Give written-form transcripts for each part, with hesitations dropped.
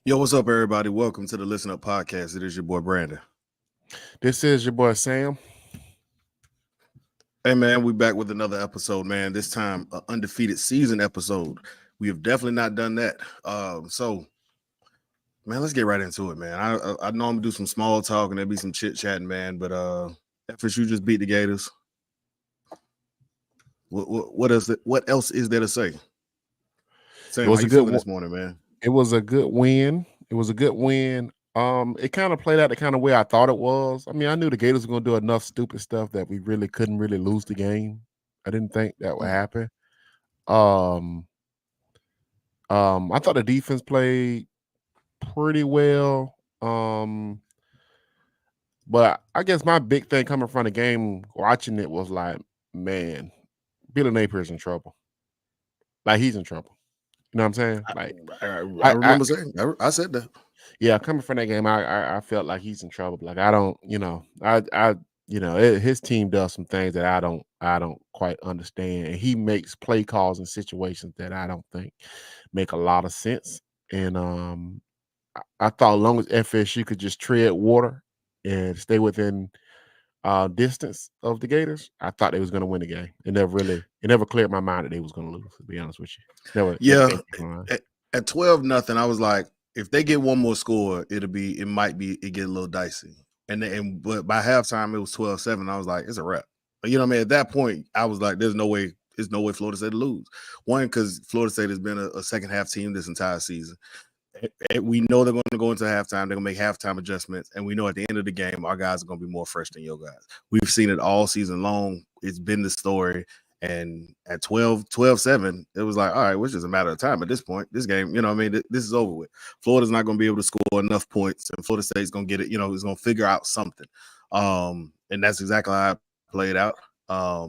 Yo, what's up, everybody? Welcome to the Listen Up Podcast. It is your boy Brandon. This is your boy Sam. Hey, man, we back with another episode, man. This time, an undefeated season episode. We have definitely not done that. Man, let's get right into it, man. I know I'm gonna do some small talk and there'll be some chit chatting, man. But FSU just beat the Gators. What else is there to say? Sam, how you feeling this morning, man? It was a good win. It kind of played out the kind of way I thought it was. I mean, I knew the Gators were going to do enough stupid stuff that we really couldn't really lose the game. I didn't think that would happen. I thought the defense played pretty well. But I guess my big thing coming from the game, watching it, was like, man, Billy Napier's in trouble. Like, he's in trouble. You know what I'm saying? Like, I remember saying I said that. Yeah, coming from that game, I felt like he's in trouble. Like, I don't, his team does some things that I don't quite understand, and he makes play calls in situations that I don't think make a lot of sense. And I thought as long as FSU could just tread water and stay within distance of the Gators, I thought they was going to win the game. It never cleared my mind that they was going to lose. To be honest with you, never at 12-0, I was like, if they get one more score, it get a little dicey. But by halftime it was 12-7. I was like, it's a wrap. But you know what I mean? At that point, I was like, there's no way Florida State to lose. One, because Florida State has been a second half team this entire season. We know they're going to go into halftime. They're going to make halftime adjustments. And we know at the end of the game, our guys are going to be more fresh than your guys. We've seen it all season long. It's been the story. And at 12-7, it was like, all right, which is a matter of time at this point. This game, you know what I mean? This is over with. Florida's not going to be able to score enough points, and Florida State's going to get it, it's going to figure out something. And that's exactly how I played out. I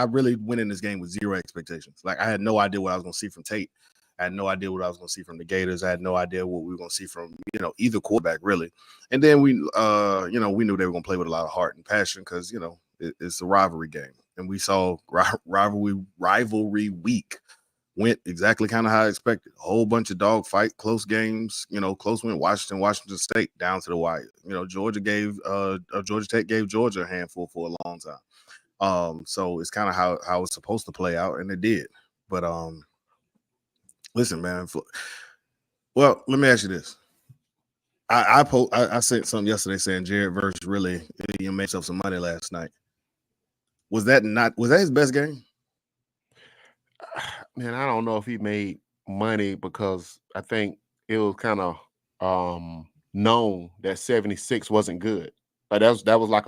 really went in this game with zero expectations. Like, I had no idea what I was going to see from Tate. I had no idea what I was going to see from the Gators. I had no idea what we were going to see from, either quarterback, really. And then we knew they were going to play with a lot of heart and passion because, it's a rivalry game. And we saw rivalry week went exactly kind of how I expected. A whole bunch of dogfight, close games, close win, Washington State down to the wire. Georgia Tech gave Georgia a handful for a long time. So it's kind of how it's supposed to play out, and it did. But listen, man. Well, let me ask you this. I sent something yesterday saying Jared Verse really made himself some money last night. Was that his best game? Man, I don't know if he made money because I think it was kind of known that 76 wasn't good. Like that was like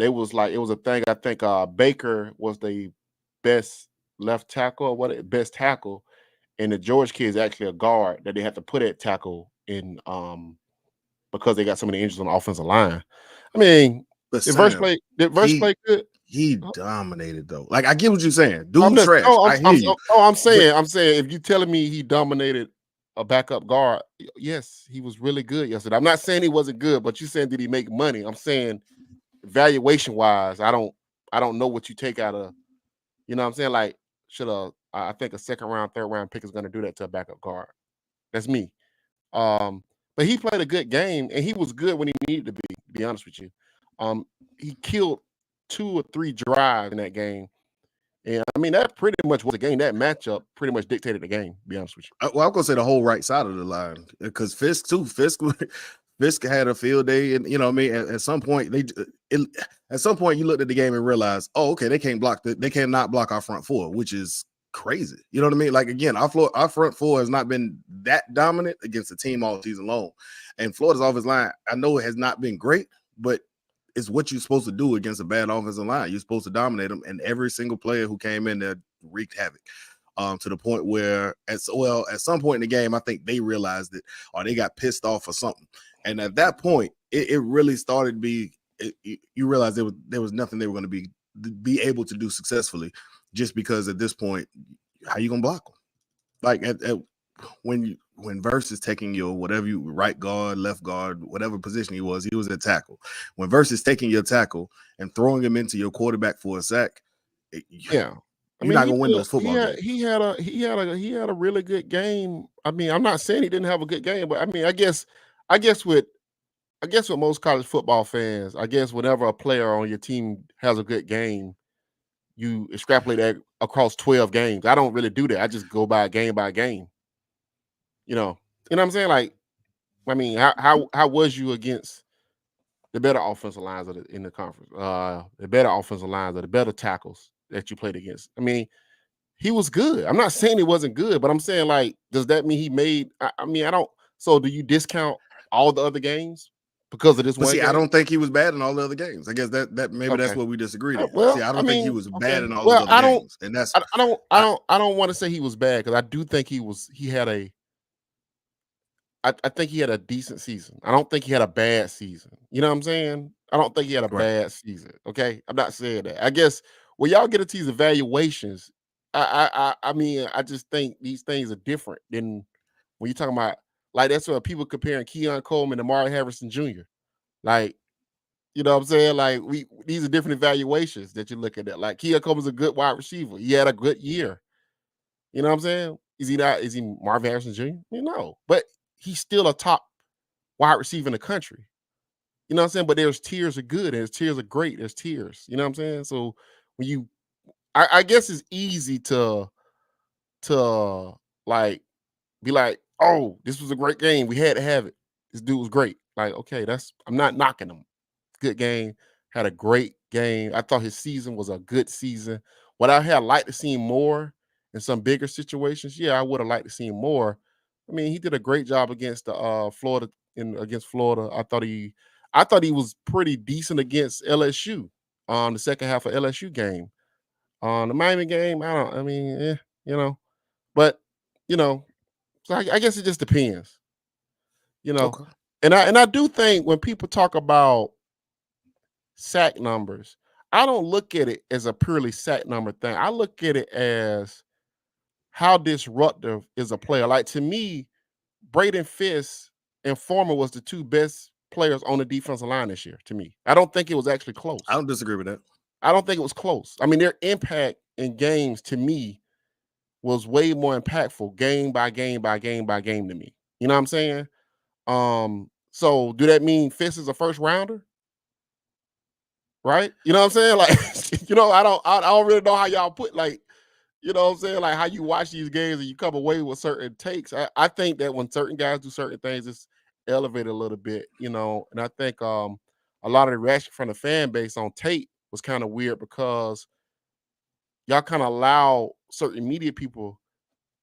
it was a thing. I think Baker was the best left tackle or best tackle, and the George kid is actually a guard that they had to put at tackle in because they got so many injuries on the offensive line. I mean, did Verse play good? He dominated though. Like, I get what you're saying. Dude, trash. I'm saying if you're telling me he dominated a backup guard, yes, he was really good yesterday. I'm not saying he wasn't good, but you saying did he make money? I'm saying valuation wise, I don't know what you take out of, you know what I'm saying? Like, I think a second round, third round pick is going to do that to a backup guard. That's me. But he played a good game, and he was good when he needed to be honest with you. He killed 2 or 3 drives in that game. And I mean, that pretty much was the game. That matchup pretty much dictated the game, to be honest with you. Well, I'm going to say the whole right side of the line because Fisk had a field day. And, you know what I mean? At some point, you looked at the game and realized, oh, okay, they cannot block our front four, which is crazy. You know what I mean? Like, again, our front four has not been that dominant against the team all season long. And Florida's offensive line, I know it has not been great, but it's what you're supposed to do against a bad offensive line. You're supposed to dominate them, and every single player who came in there wreaked havoc. To the point where, at some point in the game, I think they realized it, or they got pissed off or something. And at that point, it really started to be. You realize there was nothing they were going to be able to do successfully, just because at this point, how you gonna block them? Like when Verse is taking your whatever you right guard, left guard, whatever position he was at tackle. When Verse is taking your tackle and throwing him into your quarterback for a sack, I You're mean, not gonna win those football games. he had a really good game. I mean, I'm not saying he didn't have a good game, but I mean, I guess with most college football fans, I guess whenever a player on your team has a good game, you extrapolate that across 12 games. I don't really do that. I just go by game. You know what I'm saying? Like, I mean, how was you against the better offensive lines in the conference? The better offensive lines or the better tackles that you played against? I mean, he was good. I'm not saying he wasn't good, but I'm saying, like, does that mean he made? I mean, I don't. So, do you discount all the other games because of this But one see, game? I don't think he was bad in all the other games. I guess that maybe that's Okay. what we disagreed at. See, Well, I I don't think he mean, was bad okay. in all Well, those other games, and that's I, I don't want to say he was bad because I do think he had a. I think he had a decent season. I don't think he had a bad season. You know what I'm saying? I don't think he had a right. bad season. Okay, I'm not saying that. I guess when y'all get into these evaluations, I mean, I just think these things are different than when you're talking about, like, that's what people comparing Keon Coleman to Amari Harrison Jr. Like, you know what I'm saying? Like, these are different evaluations that you're looking at. Like, Keon Coleman's a good wide receiver. He had a good year. You know what I'm saying? Is he not? Is he Marvin Harrison Jr.? You know, but he's still a top wide receiver in the country. You know what I'm saying? But there's tiers of good, there's tiers of great, there's tiers. You know what I'm saying? So when you, I guess it's easy to like be like, oh, this was a great game. We had to have it. This dude was great. Like, okay, I'm not knocking him. Good game. Had a great game. I thought his season was a good season. What I had liked to see more in some bigger situations, yeah, I would have liked to see more. I mean, he did a great job against the Florida against Florida. I thought he was pretty decent against LSU on the second half of LSU game. On the Miami game, you know, but you know, so I guess it just depends, you know. Okay. And I do think when people talk about sack numbers, I don't look at it as a purely sack number thing. I look at it as how disruptive is a player. Like, to me, Braden Fisk and Foreman was the two best players on the defensive line this year. To me, I don't think it was actually close. I don't disagree with that. I don't think it was close. I mean, their impact in games to me was way more impactful game by game by game by game to me. You know what I'm saying? So do that mean Fisk is a first rounder? Right? You know what I'm saying? Like, I don't really know how y'all put, like, you know what I'm saying? Like, how you watch these games and you come away with certain takes. I think that when certain guys do certain things, it's elevated a little bit, and I think a lot of the reaction from the fan base on Tate was kind of weird because y'all kind of allow certain media people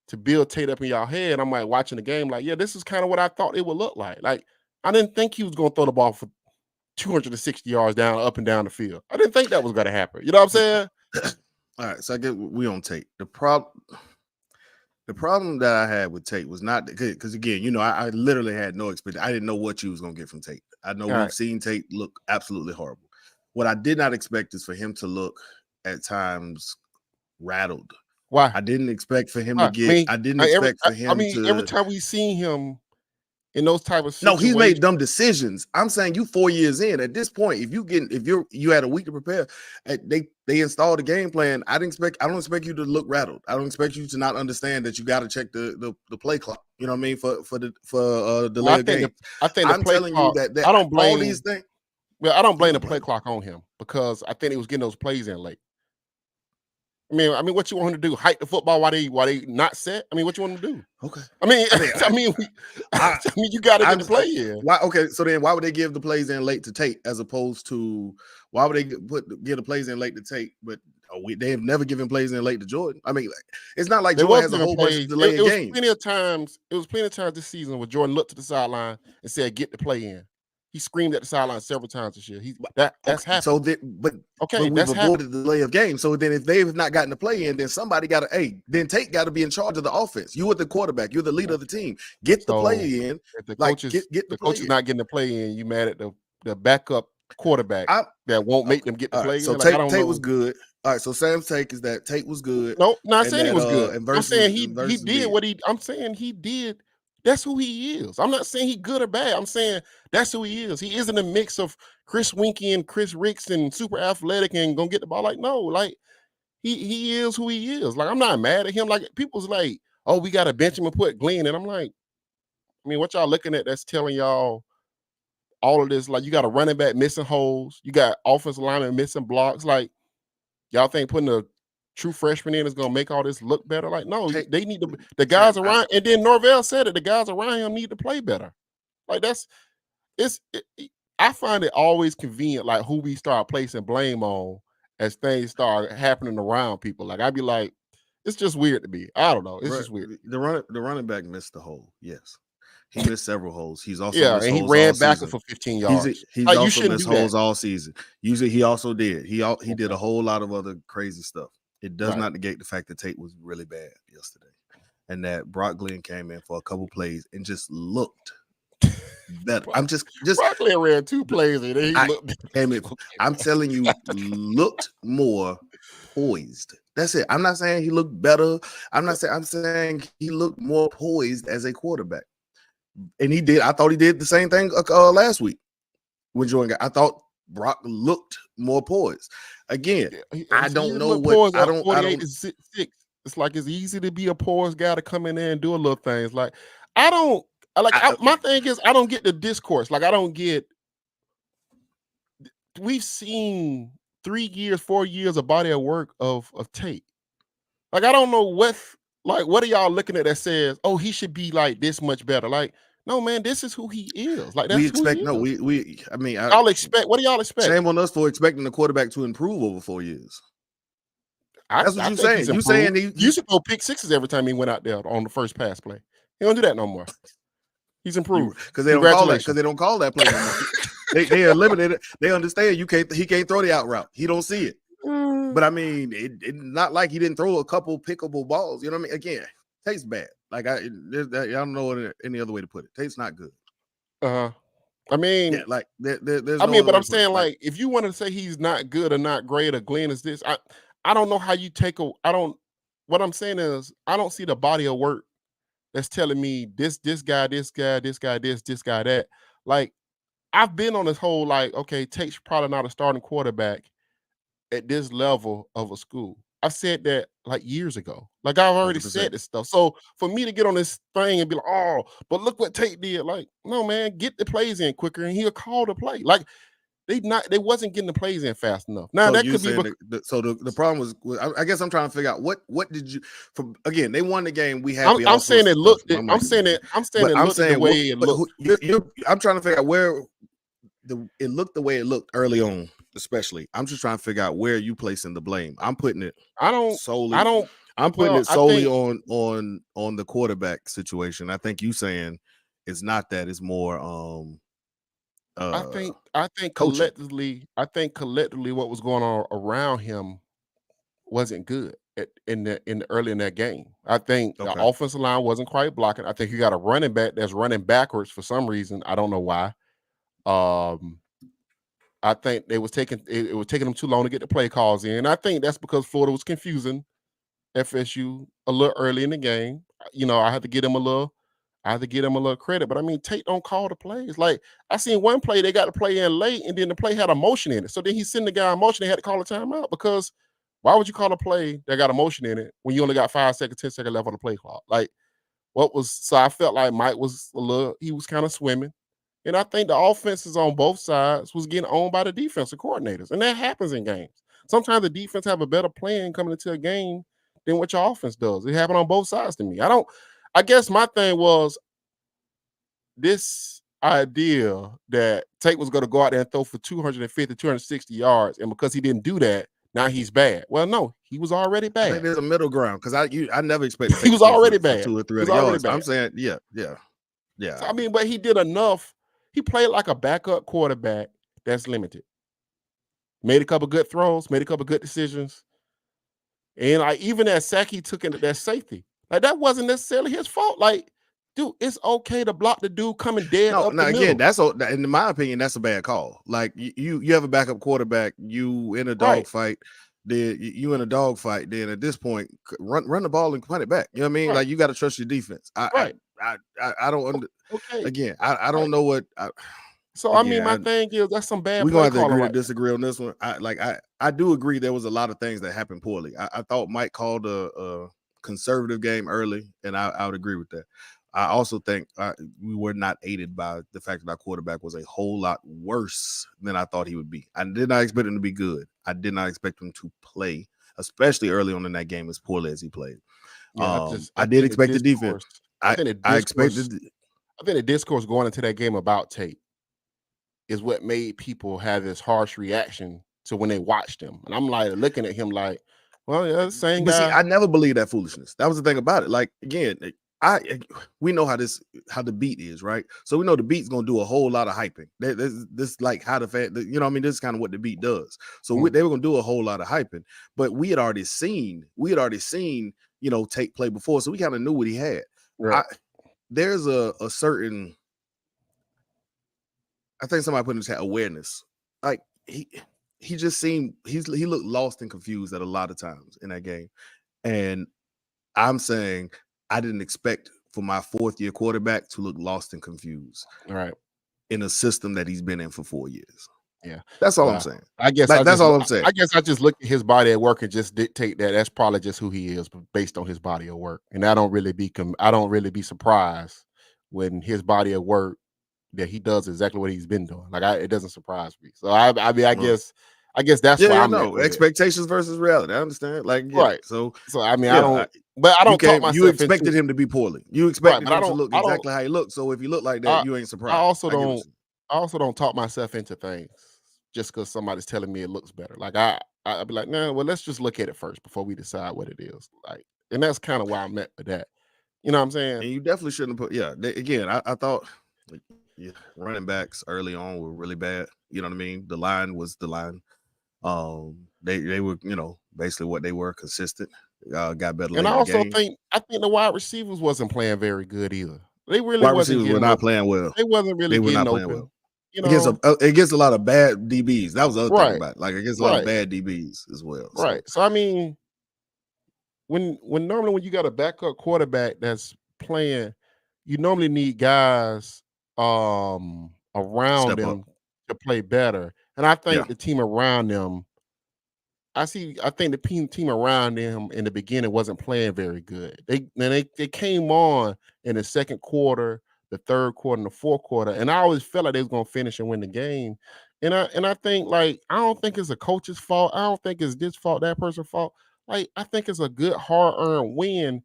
to build Tate up in y'all head. I'm like watching the game, like, yeah, this is kind of what I thought it would look like. Like, I didn't think he was going to throw the ball for 260 yards up and down the field. I didn't think that was going to happen. You know what I'm saying? All right, so I get we on Tate. The problem that I had with Tate was not because, again, I literally had no expectation. I didn't know what you was going to get from Tate. I know we've seen Tate look absolutely horrible. What I did not expect is for him to look at times rattled. Why? I didn't expect for him to get. I didn't expect for him to. Every time we seen him in those type of No, situations, he's made dumb decisions. I'm saying you 4 years in at this point. If you had a week to prepare, they installed a game plan. I don't expect you to look rattled. I don't expect you to not understand that you got to check the play clock. You know what I mean for delay of game. I'm telling you that I don't blame all these things. Well, I don't blame the play clock on him because I think he was getting those plays in late. I mean, what you want him to do? Hike the football while they not set? I mean, what you want him to do? Okay. I mean, you got to get the play in. Why? Okay, so then why would they give the plays in late to Tate as opposed to why would they give the plays in late to Tate? But they have never given plays in late to Jordan. I mean, it's not like Jordan has a whole bunch of delay in games. It was plenty of times this season where Jordan looked to the sideline and said, "Get the play in." He screamed at the sideline several times this year. That's happened. So but we've avoided the delay of game. So then if they've not gotten the play in, then somebody got to then Tate got to be in charge of the offense. You are the quarterback. You're the leader of the team. Get the play in. If the coach is not getting the play in, you mad at the backup quarterback that won't make them get the play in. So Tate was good. All right. So Sam's take is that Tate was good. No, not saying he was good. I'm saying he did what he. I'm saying he did. That's who he is. I'm not saying he good or bad. I'm saying that's who he is. He isn't a mix of Chris Winkie and Chris Ricks and super athletic and gonna get the ball. Like, no, like He is who he is. Like, I'm not mad at him. Like, people's like, oh, we got to bench him and put Glenn. And I'm like, I mean, what y'all looking at that's telling y'all all of this? Like, you got a running back missing holes. You got offensive lineman missing blocks. Like, y'all think putting a true freshman in is going to make all this look better? Like, no, they need to, the guys around, and then Norvell said it, the guys around him need to play better. Like, I find it always convenient, like, who we start placing blame on as things start happening around people. Like, I'd be like, it's just weird to me. I don't know. It's just weird. The running back missed the hole. Yes. He missed several holes. He's also missed and he holes ran all back season. for 15 yards. He's like, also missed holes all season. Usually he also did. He did a whole lot of other crazy stuff. It does not negate the fact that Tate was really bad yesterday. And that Brock Glenn came in for a couple plays and just looked better. I'm just Brock Glenn ran 2 plays and he looked. I'm telling you, looked more poised. That's it. I'm not saying he looked better. I'm saying he looked more poised as a quarterback. And he did. I thought he did the same thing last week when Jordan got. I thought Brock looked more poised. Again, I don't know what. I don't. 48-6. It's like it's easy to be a poised guy to come in there and do a little things. Like, I don't. My thing is, I don't get the discourse. Like, I don't get. We've seen 3 years, 4 years of body of work of Tate. Like, I don't know what are y'all looking at that says, oh, he should be like this much better? Like, no, man, this is who he is. Like, that's who he is. I mean, y'all expect. What do y'all expect? Shame on us for expecting the quarterback to improve over 4 years. That's what you're saying. You're saying he used to go pick sixes every time he went out there on the first pass play. He don't do that no more. He's improved because they don't call that. Because they don't call that play no more. They eliminated it. They understand he can't throw the out route. He don't see it. But I mean, it's not like he didn't throw a couple pickable balls. You know what I mean? Again, Tate's bad. Like, I don't know any other way to put it. Tate's not good. I mean, yeah, like there's. I mean, but I'm saying, like, if you want to say he's not good or not great or Glenn is this, I don't know how you take a. What I'm saying is, I don't see the body of work that's telling me this guy, this guy, this guy, this guy, that. Like, I've been on this whole, like, okay, Tate's probably not a starting quarterback at this level of a school. I said that like years ago. Like, I've already 100%. said this stuff. So for me to get on this thing and be like, oh, but look what Tate did. Like, no, man, get the plays in quicker and he'll call the play. Like, they wasn't getting the plays in fast enough. Now, so that could be. So the problem was, I guess I'm trying to figure out what did you, from, again, they won the game. We had. I'm saying it looked. I'm saying it looked the way it looked. I'm trying to figure out where it looked the way it looked early on. Especially, I'm just trying to figure out where you placing the blame. I'm putting it. I'm putting it solely on the quarterback situation. I think you saying it's not that. It's more. I think collectively, what was going on around him wasn't good in the early in that game. I think the offensive line wasn't quite blocking. I think you got a running back that's running backwards for some reason. I don't know why. I think it was taking them too long to get the play calls in. I think that's because Florida was confusing FSU a little early in the game. You know, I had to give them a little credit. But I mean, Tate don't call the plays. Like, I seen one play, they got the play in late, and then the play had a motion in it. So then he sent the guy a motion, they had to call a timeout, because why would you call a play that got a motion in it when you only got 5 seconds, 10 seconds left on the play clock? Like, so I felt like Mike was he was kind of swimming. And I think the offenses on both sides was getting owned by the defensive coordinators. And that happens in games. Sometimes the defense have a better plan coming into a game than what your offense does. It happened on both sides to me. I guess my thing was this idea that Tate was going to go out there and throw for 250, 260 yards. And because he didn't do that, now he's bad. Well, no, he was already bad. I think there's a middle ground, because I never expected he was already bad. 2 or 3 yards. I'm saying, yeah. So, I mean, but he did enough. He played like a backup quarterback that's limited. Made a couple good throws, made a couple good decisions. And like, even that sack he took into that safety, like, that wasn't necessarily his fault. Like, dude, it's okay to block the dude coming dead up the middle. Again, that's, in my opinion, that's a bad call. Like, you have a backup quarterback, you in a dogfight. Then you in a dogfight. Then at this point, run the ball and punt it back. You know what I mean? Like, you got to trust your defense. I don't. Again, I don't know what. So I mean, my again, thing is that's some bad we're gonna play have to calling agree to right there. disagree on this one. I do agree there was a lot of things that happened poorly. I thought Mike called a conservative game early, and I would agree with that. I also think we were not aided by the fact that our quarterback was a whole lot worse than I thought he would be. I did not expect him to be good. I did not expect him to play, especially early on in that game, as poorly as he played. Yeah, I did expect the defense. I think the I discourse. expected. I think the discourse going into that game about Tate is what made people have this harsh reaction to when they watched him. And I'm like looking at him like, well, yeah, the same But see, guy. I never believed that foolishness. That was the thing about it. Like again, we know how the beat is, right? So we know the beat's gonna do a whole lot of hyping. This like how the fact that, you know what I mean, this is kind of what the beat does. So they were gonna do a whole lot of hyping, but we had already seen, you know, Tate play before, so we kind of knew what he had. Right. There's a certain, I think somebody put in the chat, awareness. Like he just seemed he looked lost and confused at a lot of times in that game. And I'm saying I didn't expect for my fourth-year quarterback to look lost and confused Right. in a system that he's been in for 4 years. Yeah. That's all I'm saying. I guess Like, that's all I'm saying. I guess I just look at his body at work and just dictate that that's probably just who he is based on his body of work. And I don't really be surprised when his body of work that he does exactly what he's been doing. Like it doesn't surprise me. So I mean, I guess that's why I'm at with expectations versus reality. I understand. Like, right. So I mean, I don't talk myself you expected him to be poorly. You expected him to look exactly how he looked. So if you look like that, you ain't surprised. I also don't talk myself into things just because somebody's telling me it looks better. Like I'd be like, nah, well, let's just look at it first before we decide what it is. Like, and that's kind of why I'm at with that. You know what I'm saying? And you definitely shouldn't have put. Again, I thought running backs early on were really bad. You know what I mean? The line was the line. They were, you know, basically what they were, consistent. Got better. And I also think the wide receivers wasn't playing very good either. They really wide wasn't receivers were not playing well. They wasn't really getting open. Well. You know, against a lot of bad DBs. That was the other thing about it. Like against a lot of bad DBs as well. Right. So I mean, when normally when you got a backup quarterback that's playing, you normally need guys around them to play better. And I think the team around them, I think the team around them in the beginning wasn't playing very good. They came on in the second quarter, the third quarter, and the fourth quarter, and I always felt like they was gonna finish and win the game. And I think, like, I don't think it's a coach's fault. I don't think it's this fault, that person's fault. Like, I think it's a good hard-earned win.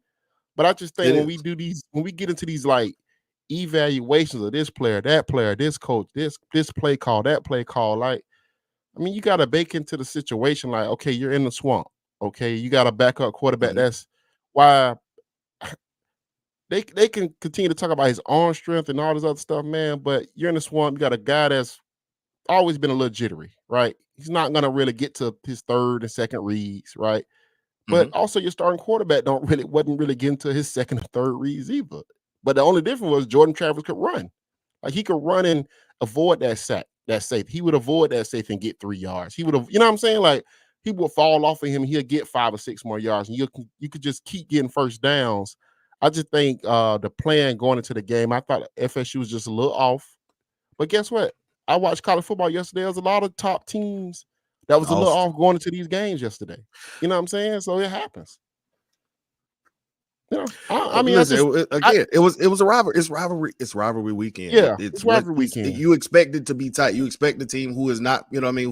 But I just think when we get into these like evaluations of this player, that player, this coach, this play call, that play call, like, I mean, you got to bake into the situation like, okay, you're in the swamp. Okay, you got a backup quarterback. That's why they can continue to talk about his arm strength and all this other stuff, man. But you're in the swamp. You got a guy that's always been a little jittery, right? He's not gonna really get to his third and second reads, right? But also your starting quarterback wasn't really getting to his second and third reads either. But the only difference was Jordan Travis could run. Like he could run and avoid that sack, that safe. He would avoid that safe and get 3 yards. He would have, you know what I'm saying? Like he would fall off of him and he'll get 5 or 6 more yards. And you could just keep getting first downs. I just think the plan going into the game, I thought FSU was just a little off. But guess what? I watched college football yesterday. There was a lot of top teams that was a little off going into these games yesterday. You know what I'm saying? So it happens. You know, I mean, listen, it was a rivalry. It's rivalry weekend. Yeah, it's rivalry weekend. You expect it to be tight. You expect the team who is not, you know what I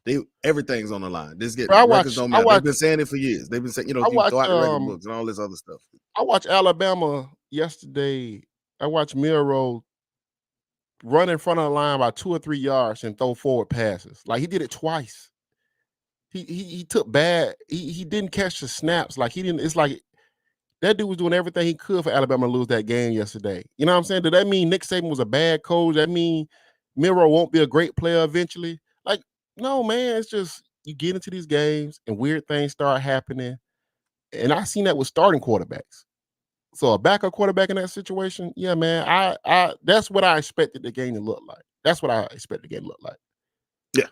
mean, everything's on the line. Records don't matter. They've been saying it for years. They've been saying, you know, you throw out the record books and all this other stuff. I watched Alabama yesterday. I watched Milroe run in front of the line by 2 or 3 yards and throw forward passes. Like he did it twice. He took bad. He didn't catch the snaps. Like he didn't. It's like that dude was doing everything he could for Alabama to lose that game yesterday. You know what I'm saying? Did that mean Nick Saban was a bad coach? That mean Milroe won't be a great player eventually? Like, no, man. It's just you get into these games and weird things start happening. And I seen that with starting quarterbacks. So a backup quarterback in that situation, yeah, man. I that's what I expected the game to look like. That's what I expected the game to look like. Yeah.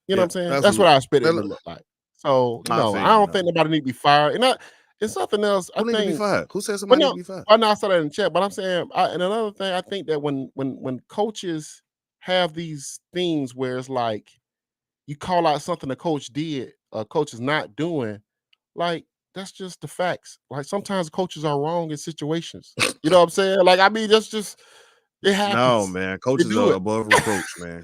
You know what I'm saying? That's what I expected it to look like. So, I don't think nobody need to be fired. And it's something else. Who need to be fired? Who said somebody need to be fired? I know I saw that in the chat, but I'm saying, and another thing, I think that when coaches have these things where it's like you call out something the coach did, a coach is not doing, like that's just the facts. Like sometimes coaches are wrong in situations. You know what I'm saying? Like, I mean, that's just it No, happens. man. They Coaches do are it. above reproach, man.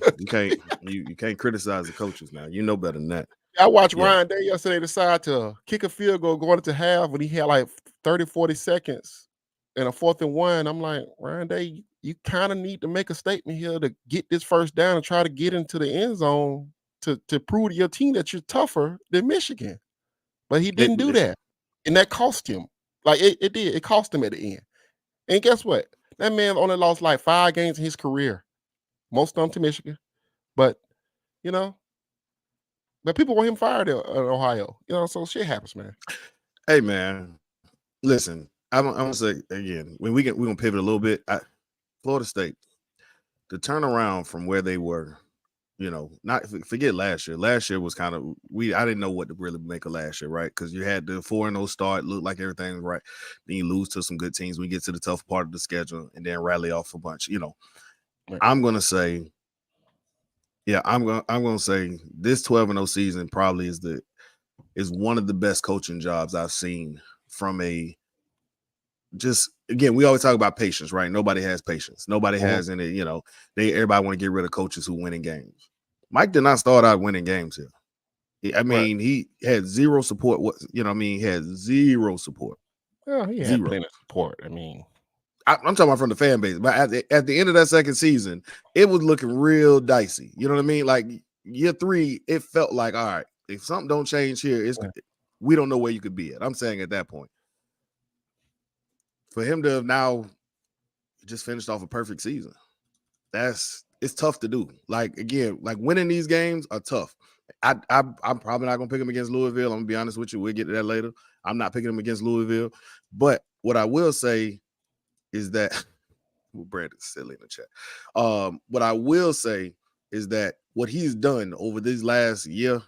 You can't criticize the coaches now. You know better than that. I watched Yeah. Ryan Day yesterday decide to kick a field goal going into half when he had like 30, 40 seconds and a 4th and 1. I'm like, Ryan Day, you kind of need to make a statement here to get this first down and try to get into the end zone to prove to your team that you're tougher than Michigan. But he didn't do that. And that cost him. Like it did. It cost him at the end. And guess what? That man only lost like 5 games in his career. Most of them to Michigan. But, you know, but people want him fired in Ohio. You know, so shit happens, man. Hey, man. Listen, I'm gonna say again, when we're gonna pivot a little bit. Florida State, the turnaround from where they were, not forget last year. Last year was kind of I didn't know what to really make of last year, right? Because you had the 4-0 start, looked like everything was right. Then you lose to some good teams. We get to the tough part of the schedule and then rally off a bunch. Right. I'm gonna say, I'm gonna say this 12-0 season probably is one of the best coaching jobs I've seen from just again, we always talk about patience, right? Nobody has patience. Nobody has any, everybody want to get rid of coaches who win in games. Mike did not start out winning games here. I mean, he had zero support. He had zero support. Well, he had plenty of support. I mean, I'm talking about from the fan base. But at the end of that second season, it was looking real dicey. You know what I mean? Like year 3, it felt like, all right, if something don't change here, we don't know where you could be at. I'm saying at that point. For him to have now just finished off a perfect season, it's tough to do. Like again, like winning these games are tough. I'm probably not gonna pick him against Louisville. I'm gonna be honest with you. We'll get to that later. I'm not picking him against Louisville. But what I will say is that Brandon's silly in the chat. What I will say is that what he's done over this last year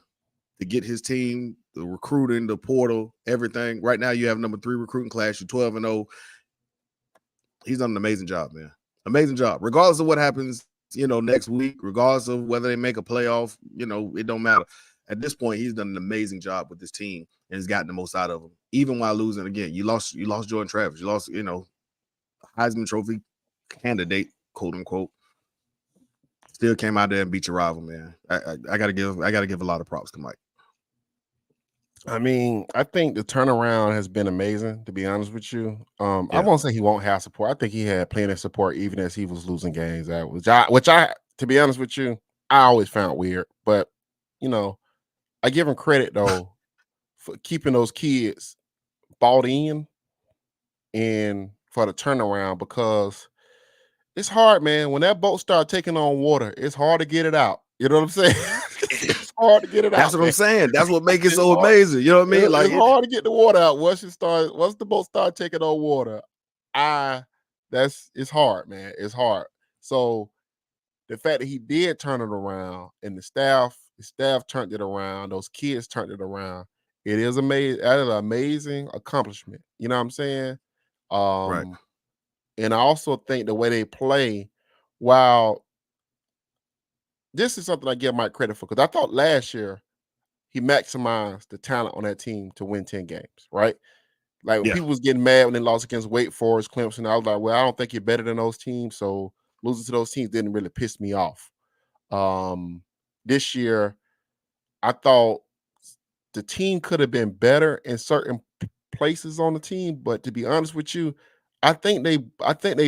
to get his team, the recruiting, the portal, everything. Right now, you have number 3 recruiting class. You're 12-0. He's done an amazing job, man. Amazing job. Regardless of what happens, next week, regardless of whether they make a playoff, it don't matter. At this point, he's done an amazing job with this team and has gotten the most out of them. Even while losing again, you lost Jordan Travis. You lost, Heisman Trophy candidate, quote unquote. Still came out there and beat your rival, man. I gotta give a lot of props to Mike. I mean, I think the turnaround has been amazing, to be honest with you. I won't say he won't have support. I think he had plenty of support even as he was losing games. Which I, to be honest with you, I always found weird. But, I give him credit, though, for keeping those kids bought in and for the turnaround, because it's hard, man. When that boat starts taking on water, it's hard to get it out. You know what I'm saying? It's hard to get it out. That's what I'm saying. That's what makes it so amazing. You know what I mean? Like, it's hard to get the water out once the boat start taking on water. It's hard, man. It's hard. So the fact that he did turn it around and the staff turned it around, those kids turned it around. It is amazing. That is an amazing accomplishment. You know what I'm saying? Right. And I also think the way they play, while this is something I give Mike credit for, because I thought last year he maximized the talent on that team to win 10 games, right? Like people was getting mad when they lost against Wake Forest, Clemson. I was like, well, I don't think you're better than those teams. So losing to those teams didn't really piss me off. This year, I thought the team could have been better in certain places on the team, but to be honest with you, I think they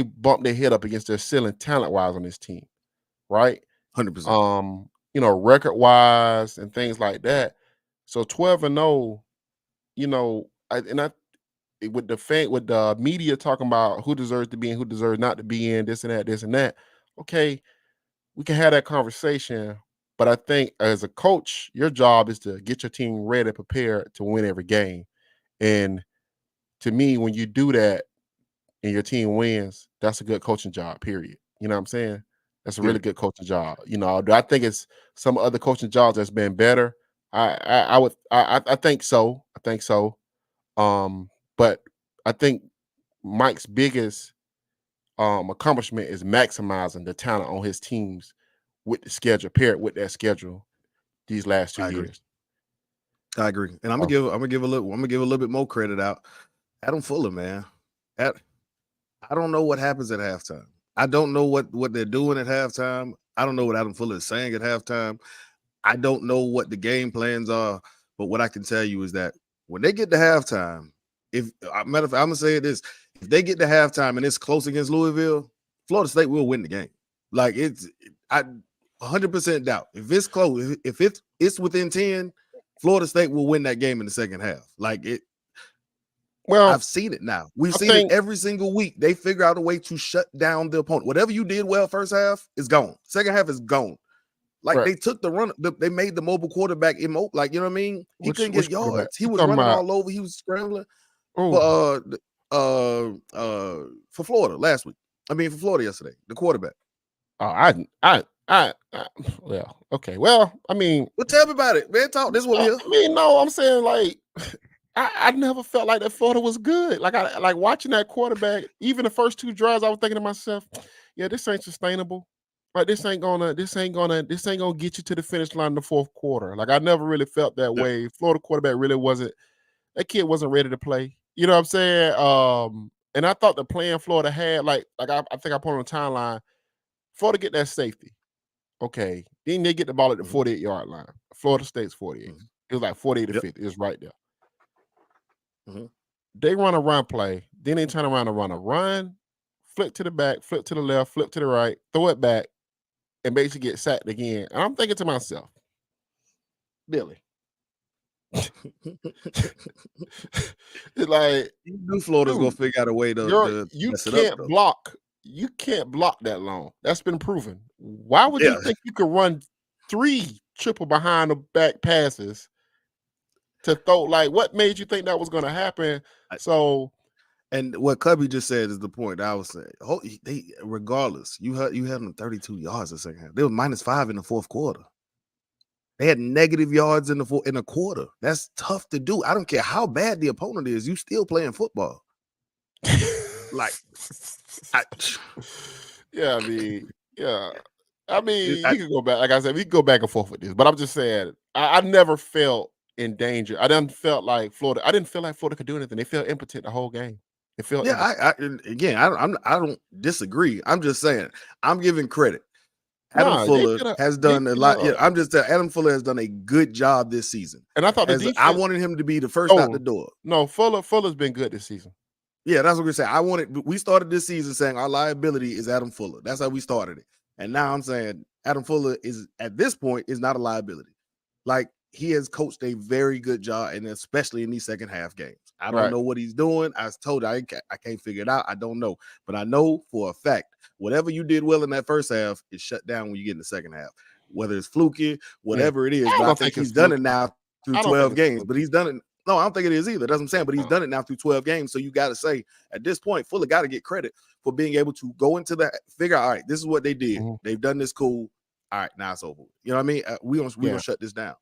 bumped their head up against their ceiling talent-wise on this team, right? 100%. Record-wise and things like that. So 12-0, with the media talking about who deserves to be and who deserves not to be in, this and that. Okay, we can have that conversation, but I think as a coach, your job is to get your team ready, prepared to win every game. And to me, when you do that and your team wins, that's a good coaching job, period. You know what I'm saying? That's a really good coaching job. Do I think it's some other coaching jobs that's been better? I think so. I think so. But I think Mike's biggest accomplishment is maximizing the talent on his teams with the schedule, paired with that schedule these last 2 I agree. years. I agree, and I'm gonna give a little bit more credit out. Adam Fuller, man. I don't know what happens at halftime. I don't know what they're doing at halftime. I don't know what Adam Fuller is saying at halftime. I don't know what the game plans are. But what I can tell you is that when they get to halftime, matter of fact, I'm gonna say this: if they get to halftime and it's close against Louisville, Florida State will win the game. Like I 100% doubt if it's close, if it's within 10. Florida State will win that game in the second half. Like it. Well, I've seen it now. We've seen it every single week. They figure out a way to shut down the opponent. Whatever you did well first half is gone. Second half is gone. Like they took the run. They made the mobile quarterback immobile. Like, you know what I mean? He couldn't get yards. He was running all over. He was scrambling for Florida last week. I mean, for Florida yesterday. The quarterback. Well, okay. Well, I mean, well, tell me about it, man. Talk. This is what we hear. I mean, no, I'm saying like I never felt like that Florida was good. Like I like watching that quarterback. Even the first 2 drives, I was thinking to myself, yeah, this ain't sustainable. Like this ain't gonna get you to the finish line in the fourth quarter. Like I never really felt that way. Florida quarterback really wasn't. That kid wasn't ready to play. You know what I'm saying? And I thought the plan Florida had, like I think I put on the timeline. Florida get that safety. Okay. Then they get the ball at the 48-yard line. Florida State's 48. It was like 48 to 50. It was right there. They run a run play. Then they turn around and run a run, flip to the back, flip to the left, flip to the right, throw it back, and basically get sacked again. And I'm thinking to myself, Billy. It's like you knew Florida's gonna figure out a way to you can't block. You can't block that long. That's been proven. Why would you think you could run 3 triple behind the back passes to throw? Like, what made you think that was going to happen? So, and what Cubby just said is the point I was saying. They regardless, you had them 32 yards the second half. They were -5 in the fourth quarter. They had negative yards in a quarter. That's tough to do. I don't care how bad the opponent is. You still playing football. Like, I mean, you can go back. Like I said, we can go back and forth with this, but I'm just saying, I never felt in danger. I didn't feel like Florida could do anything. They felt impotent the whole game. It felt I don't disagree. I'm just saying, I'm giving credit. Adam Fuller has done a lot. Yeah, I'm just saying, Adam Fuller has done a good job this season. And I thought I wanted him to be the first out the door. No, Fuller's been good this season. Yeah, that's what we're saying. We started this season saying our liability is Adam Fuller. That's how we started it. And now I'm saying Adam Fuller is, at this point, is not a liability. Like, he has coached a very good job, and especially in these second half games. I don't know what he's doing. I was told I can't figure it out. I don't know. But I know for a fact, whatever you did well in that first half is shut down when you get in the second half. Whether it's fluky, whatever it is. But I think he's done it now through 12 games. But he's done it. No, I don't think it is either. That's what I'm saying. But he's done it now through 12 games. So you got to say, at this point, Fuller got to get credit for being able to go into the figure out, all right, this is what they did. They've done this cool. All right, now it's over. You know what I mean? We're going to shut this down.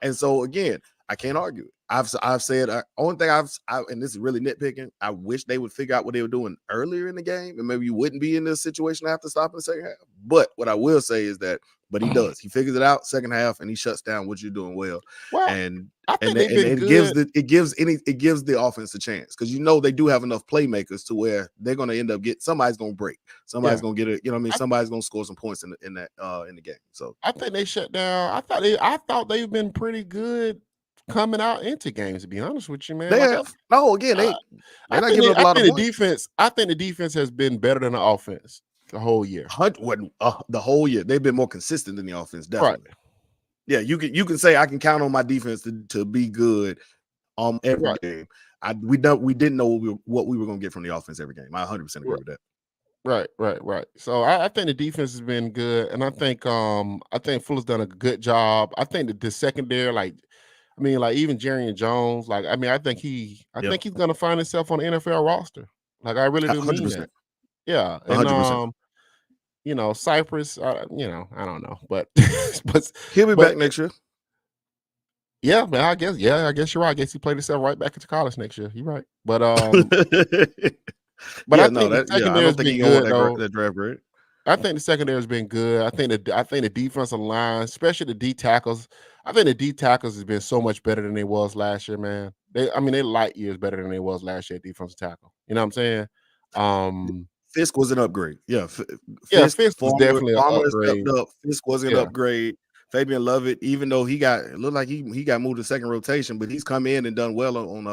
And so, again, I can't argue it. I've said, only thing and this is really nitpicking, I wish they would figure out what they were doing earlier in the game, and maybe you wouldn't be in this situation after stopping the second half. But what I will say is that, but he does. He figures it out second half, and he shuts down what you're doing well. And it gives the offense a chance, because they do have enough playmakers to where they're going to end up somebody's going to break. Somebody's going to get it. You know what I mean? Somebody's going to score some points in the game. So I think they shut down. I thought they've been pretty good coming out into games, to be honest with you, man. They're not giving up a lot of points. I think the defense has been better than the offense the whole year. The whole year. They've been more consistent than the offense, definitely. Right. Yeah, you can say I can count on my defense to be good every game. We didn't know what we were going to get from the offense every game. I 100% agree with that. Right. So I think the defense has been good, and I think Fuller's done a good job. I think that the secondary, even Jerry Jones, I think he's gonna find himself on the NFL roster. Like, I really do mean that. Yeah, and 100%. Cypress, I don't know, but he'll be back next year. Yeah, man, I guess you're right. I guess he played himself right back into college next year. You're right, but I don't think he won that draft grade. I think the secondary has been good. I think the defensive line, especially the D tackles, I think the D tackles has been so much better than they was last year, man. They light years better than they was last year at defensive tackle. You know what I'm saying? Fisk was an upgrade. Yeah, Yeah, Fisk, Fisk was definitely an Farmer upgrade. stepped up. Fisk was an Yeah. upgrade. Fabian Lovett, even though it looked like he got moved to second rotation, but he's come in and done well on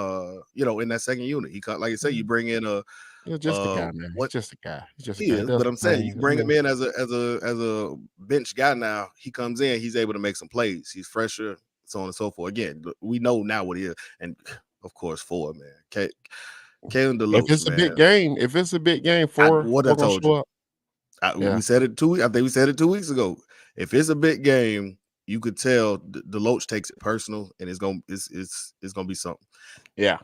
in that second unit. He like you say, you bring in He's just a guy, man. He's just a guy. He's just a he guy. is, but I'm saying you bring him in as a bench guy now. He comes in, he's able to make some plays. He's fresher, so on and so forth. Again, we know now what he is, and of course, Ford, man. Kalen DeLoach, if it's a big game, Ford, what I told you. We said it I think we said it 2 weeks ago. If it's a big game, you could tell DeLoach takes it personal, and it's gonna be something. Yeah.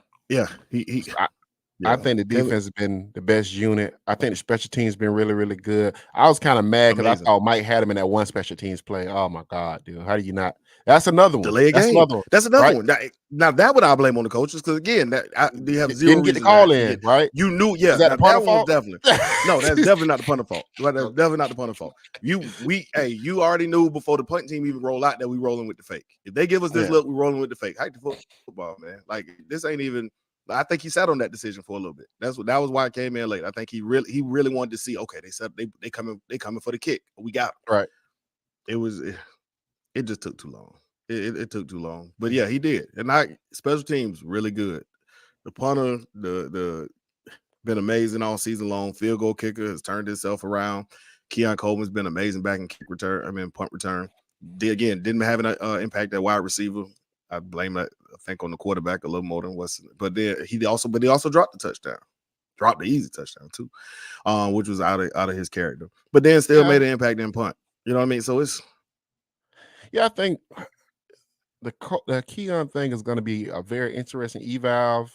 I think the defense has been the best unit. I think the special teams has been really, really good. I was kind of mad because I thought Mike had him in that one special teams play. Oh my God, dude. How do you not? That's another one. Delay a game. That's another one. Now that would I blame on the coaches, because again, you have zero didn't get the call in, right? You knew, yeah. That one definitely. No, that's definitely not the punter fault. That's definitely not the punter fault. You already knew before the punt team even roll out that we rolling with the fake. If they give us this look, we rolling with the fake. Hike the football, man. Like, this ain't even. I think he sat on that decision for a little bit. That was why it came in late. I think he really wanted to see. Okay, they said they coming for the kick. We got him. Right. It just took too long. It took too long. But yeah, he did. And special teams really good. The punter, the been amazing all season long. Field goal kicker has turned himself around. Keon Coleman's been amazing back in punt return. Didn't have an impact at wide receiver. I blame that, I think, on the quarterback a little more than Weston. But he also dropped the touchdown. Dropped the easy touchdown too, which was out of his character. But then still made an impact in punt. You know what I mean? So it's I think the Keon thing is going to be a very interesting eval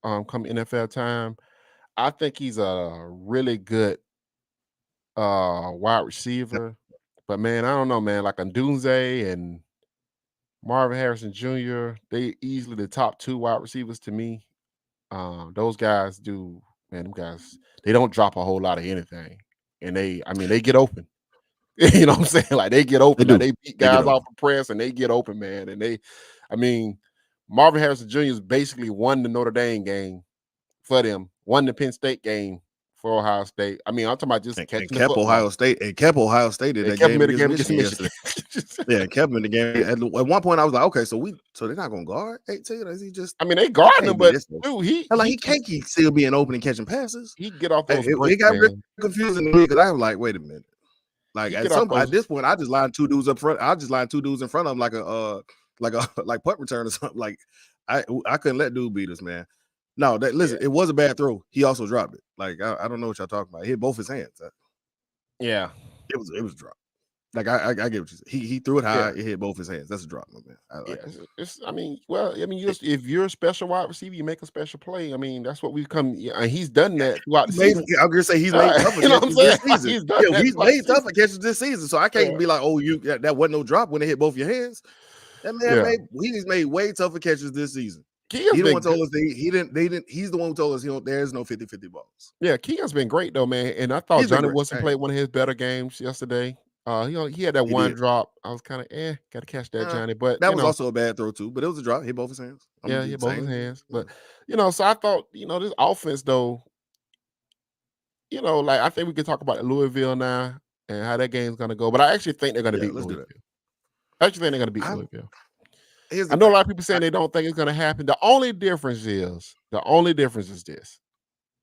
come NFL time. I think he's a really good wide receiver. But man, I don't know, man. Like Ndunze and Marvin Harrison Jr., they easily the top two wide receivers to me. Those guys them guys, they don't drop a whole lot of anything. And they get open. You know what I'm saying? Like, they get open. They beat guys off the press and they get open, man. And Marvin Harrison Jr. basically won the Notre Dame game for them, won the Penn State game for Ohio State. I'm talking about just catching the football. Ohio State in that game against Michigan. Yeah, kept him in the game. At one point, I was like, okay, so they're not gonna guard 18? Is he just? They guarding him, but dude, he can't keep still being open and catching passes. He get off those. It got really confusing to me, because I was like, wait a minute. Like, at this point, I just lined two dudes up front. I just lined two dudes in front of him like a punt return or something. Like, I couldn't let dude beat us, man. No, listen, it was a bad throw. He also dropped it. Like, I don't know what y'all talking about. He hit both his hands. Yeah, it was dropped. Like, I get what you said. He threw it high. It hit both his hands. That's a drop, man. If you're a special wide receiver, you make a special play. That's what we've come. And he's done that throughout the season. I'm gonna say he's made tougher catches this season. He's made tougher catches this season. So I can't be like, that wasn't no drop when it hit both your hands. That man he's made way tougher catches this season. He's the one told us he's the one who told us there's no 50-50 balls. Yeah, Keon's been great though, man. And I thought Johnny Wilson played one of his better games yesterday. He had that one drop. I was kind of gotta catch that, Johnny. But that was also a bad throw too. But it was a drop. Hit both his hands. Hit both his hands. But so I thought, this offense though, like, I think we could talk about Louisville now and how that game's gonna go. But I actually think they're gonna beat Louisville. I actually think they're gonna beat Louisville. I know a lot of people saying they don't think it's going to happen. The only difference is this.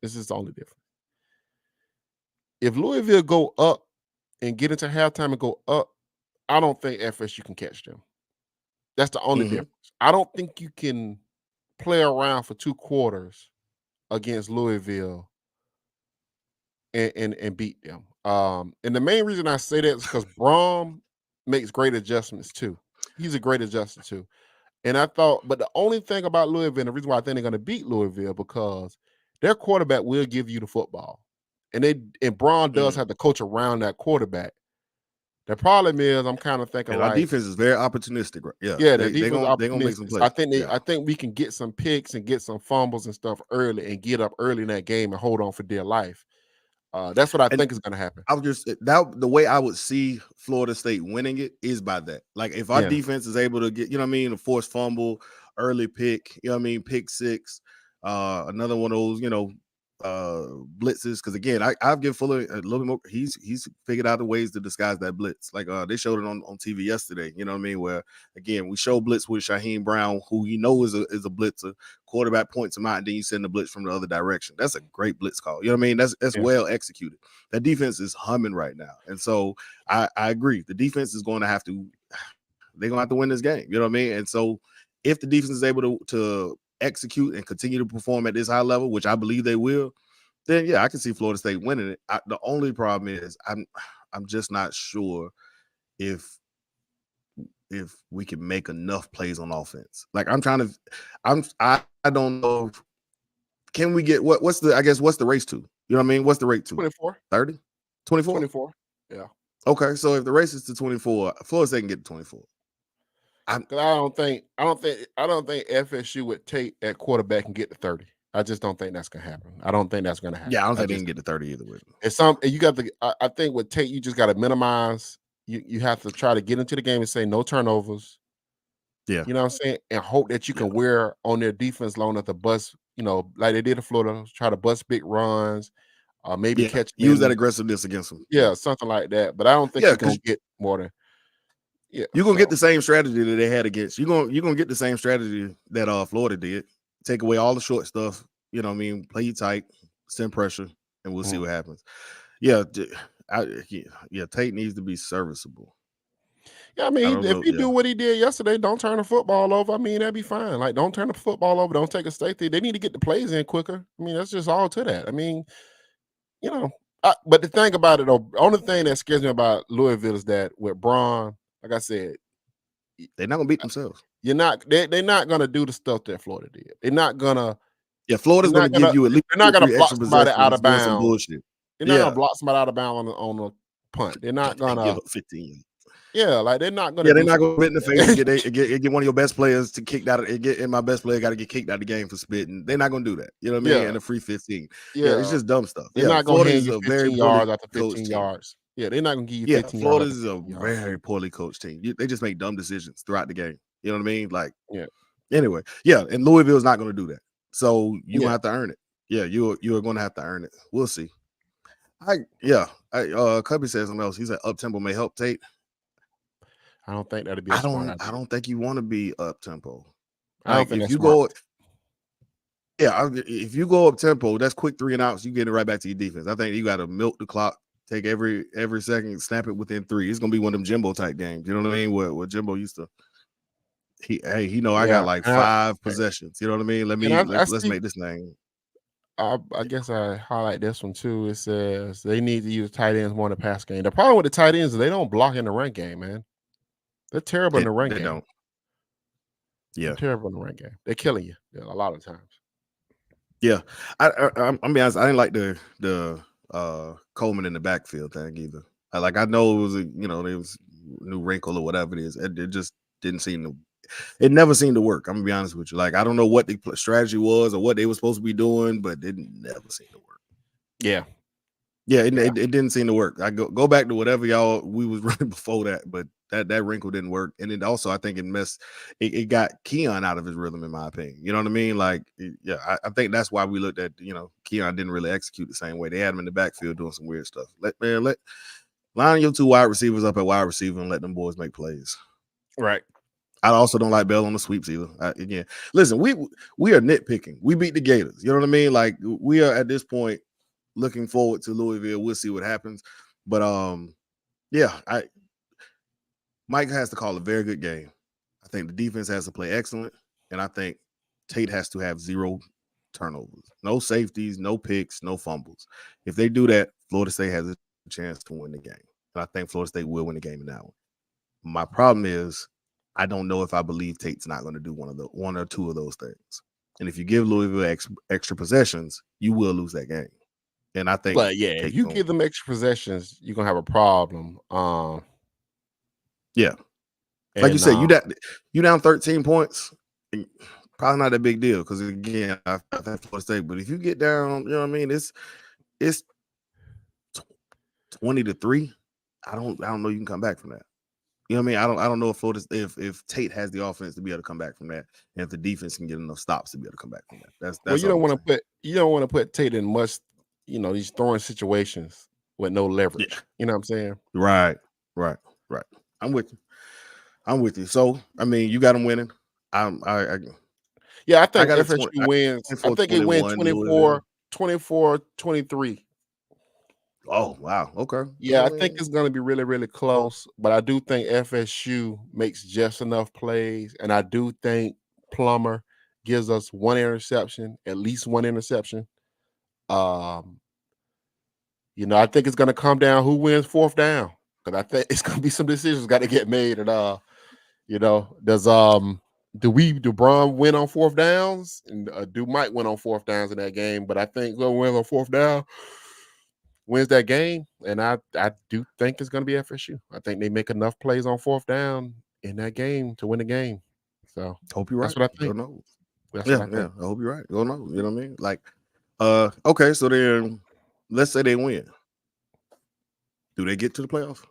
This is the only difference. If Louisville go up and get into halftime and go up, I don't think FSU can catch them. That's the only difference. I don't think you can play around for 2 quarters against Louisville and beat them. And the main reason I say that is because Braum makes great adjustments too. He's a great adjuster too. And I thought, but the only thing about Louisville, and the reason why I think they're going to beat Louisville, because their quarterback will give you the football. And Braun does have to coach around that quarterback. The problem is, I'm kind of thinking, our defense is very opportunistic, right? Yeah, the defense they're gonna make some plays. I think we can get some picks and get some fumbles and stuff early and get up early in that game and hold on for dear life. That's what I think is going to happen. I would just the way I would see Florida State winning it is by that. Like if our defense is able to get, a forced fumble, early pick, pick six, another one of those, blitzes. Because again, I'll give Fuller a little bit more. He's figured out the ways to disguise that blitz. Like they showed it on TV yesterday. You know what I mean? Where again we show blitz with Shaheem Brown, who is a blitzer. Quarterback points him out, and then you send the blitz from the other direction. That's a great blitz call. You know what I mean? That's well executed. That defense is humming right now, and so I agree. The defense is going to have to. They're going to have to win this game. You know what I mean? And so if the defense is able to execute and continue to perform at this high level, which I believe they will, then yeah, I can see Florida State winning it. The only problem is I'm just not sure if we can make enough plays on offense. Like I don't know. Can we get what's the race to? You know what I mean? What's the rate to? 24. 30? 24? 24. Yeah. Okay, so if the race is to 24, Florida State can get to 24. I don't think FSU with Tate at quarterback can get to 30. I just don't think that's gonna happen. I don't think that's gonna happen. Yeah, I don't think they can get to 30 either way. It's you got to. I think with Tate, you just got to minimize. You have to try to get into the game and say no turnovers. Yeah, you know what I'm saying, and hope that you can wear on their defense long enough to bust. Like they did in Florida, try to bust big runs. Maybe catch use that aggressiveness against them. Yeah, something like that. But I don't think you're gonna get more than. Yeah, you're gonna get the same strategy that they had against. You're gonna get the same strategy that Florida did. Take away all the short stuff. You know what I mean? Play you tight, send pressure, and we'll see what happens. Yeah, Tate needs to be serviceable. Yeah, I mean, if he do what he did yesterday, don't turn the football over. I mean, that'd be fine. Like, don't turn the football over. Don't take a safety. They need to get the plays in quicker. I mean, that's just all to that. I mean, but the thing about it, though, the only thing that scares me about Louisville is that with Braun, like I said, they're not gonna beat themselves. They're not gonna do the stuff that Florida did. They're not gonna. Yeah, Florida's gonna give you at least. They're not gonna block somebody out of bounds. Some bullshit. They're not gonna block somebody out of bounds on a punt. They're not gonna give up 15. Yeah, like they're not gonna. Yeah, they're not gonna hit in the face and get one of your best players to kick out. And my best player got to get kicked out of the game for spitting. They're not gonna do that. You know what I mean? And a free 15. Yeah, it's just dumb stuff. They're not gonna hand you 15 yards after 15 yards. Yeah, they're not gonna give you 15 yards. Florida's a very poorly coached team. They just make dumb decisions throughout the game. You know what I mean? Like, Anyway, and Louisville's not going to do that. So you're gonna have to earn it. Yeah, you are going to have to earn it. We'll see. Cubby said something else. He said up tempo may help Tate. I don't think that'd be. I don't think you want to be up tempo. I don't think if you go. Yeah, if you go up tempo, that's quick 3 and outs. You get it right back to your defense. I think you got to milk the clock, take every second, snap it within 3. It's gonna be one of them Jimbo type games. You know what I mean? Where Jimbo used to. I got like 5 possessions. You know what I mean? Let's make this thing. I guess I highlight this one too. It says they need to use tight ends more in the pass game. The problem with the tight ends is they don't block in the run game, man. They're terrible in the run game. They don't. Yeah, they're terrible in the run game. They're killing you a lot of times. Yeah, I'm be honest. I didn't like the Coleman in the backfield thing either. I know it was there was a new wrinkle or whatever it is. It just didn't seem to. It never seemed to work. I'm gonna be honest with you. Like I don't know what the strategy was or what they were supposed to be doing, but it never seemed to work. Yeah. It didn't seem to work. I go back to whatever we was running before that, but that wrinkle didn't work. And it also I think it got Keon out of his rhythm, in my opinion. You know what I mean? Like I think that's why we looked at Keon didn't really execute the same way. They had him in the backfield doing some weird stuff. Line your 2 wide receivers up at wide receiver and let them boys make plays. Right. I also don't like Bell on the sweeps either. Again, listen, we are nitpicking. We beat the Gators. You know what I mean? Like we are at this point looking forward to Louisville. We'll see what happens. But Mike has to call a very good game. I think the defense has to play excellent, and I think Tate has to have 0 turnovers, no safeties, no picks, no fumbles. If they do that, Florida State has a chance to win the game, and I think Florida State will win the game in that one. My problem is, I don't know if I believe Tate's not going to do one or two of those things. And if you give Louisville extra possessions, you will lose that game. And I think, but if you give them extra possessions, you're gonna have a problem. Yeah, like you said, you down 13 points, probably not a big deal because again, I think Florida State. But if you get down, you know what I mean. It's 20-3. I don't know you can come back from that. You know what I mean? I don't know if Florida, if Tate has the offense to be able to come back from that, and if the defense can get enough stops to be able to come back from that. That's Well, you all don't I'm want saying. to put Tate in much, these throwing situations with no leverage. Yeah. You know what I'm saying? Right. I'm with you. So I mean, you got them winning. I I think got FSU wins. I think it wins 24-23. Oh wow. Okay. Yeah, I think it's going to be really, really close, but I do think FSU makes just enough plays, and I do think Plummer gives us at least one interception. I think it's going to come down who wins fourth down, because I think it's going to be some decisions got to get made, and does do Bron win on fourth downs, and do Mike win on fourth downs in that game? But I think we'll win on fourth down. Wins that game, and I do think it's going to be FSU. I think they make enough plays on fourth down in that game to win the game. So hope you're right. That's what I think. That's what I think. I hope you're right. Go no, you know what I mean? Like, okay, so then let's say they win. Do they get to the playoffs?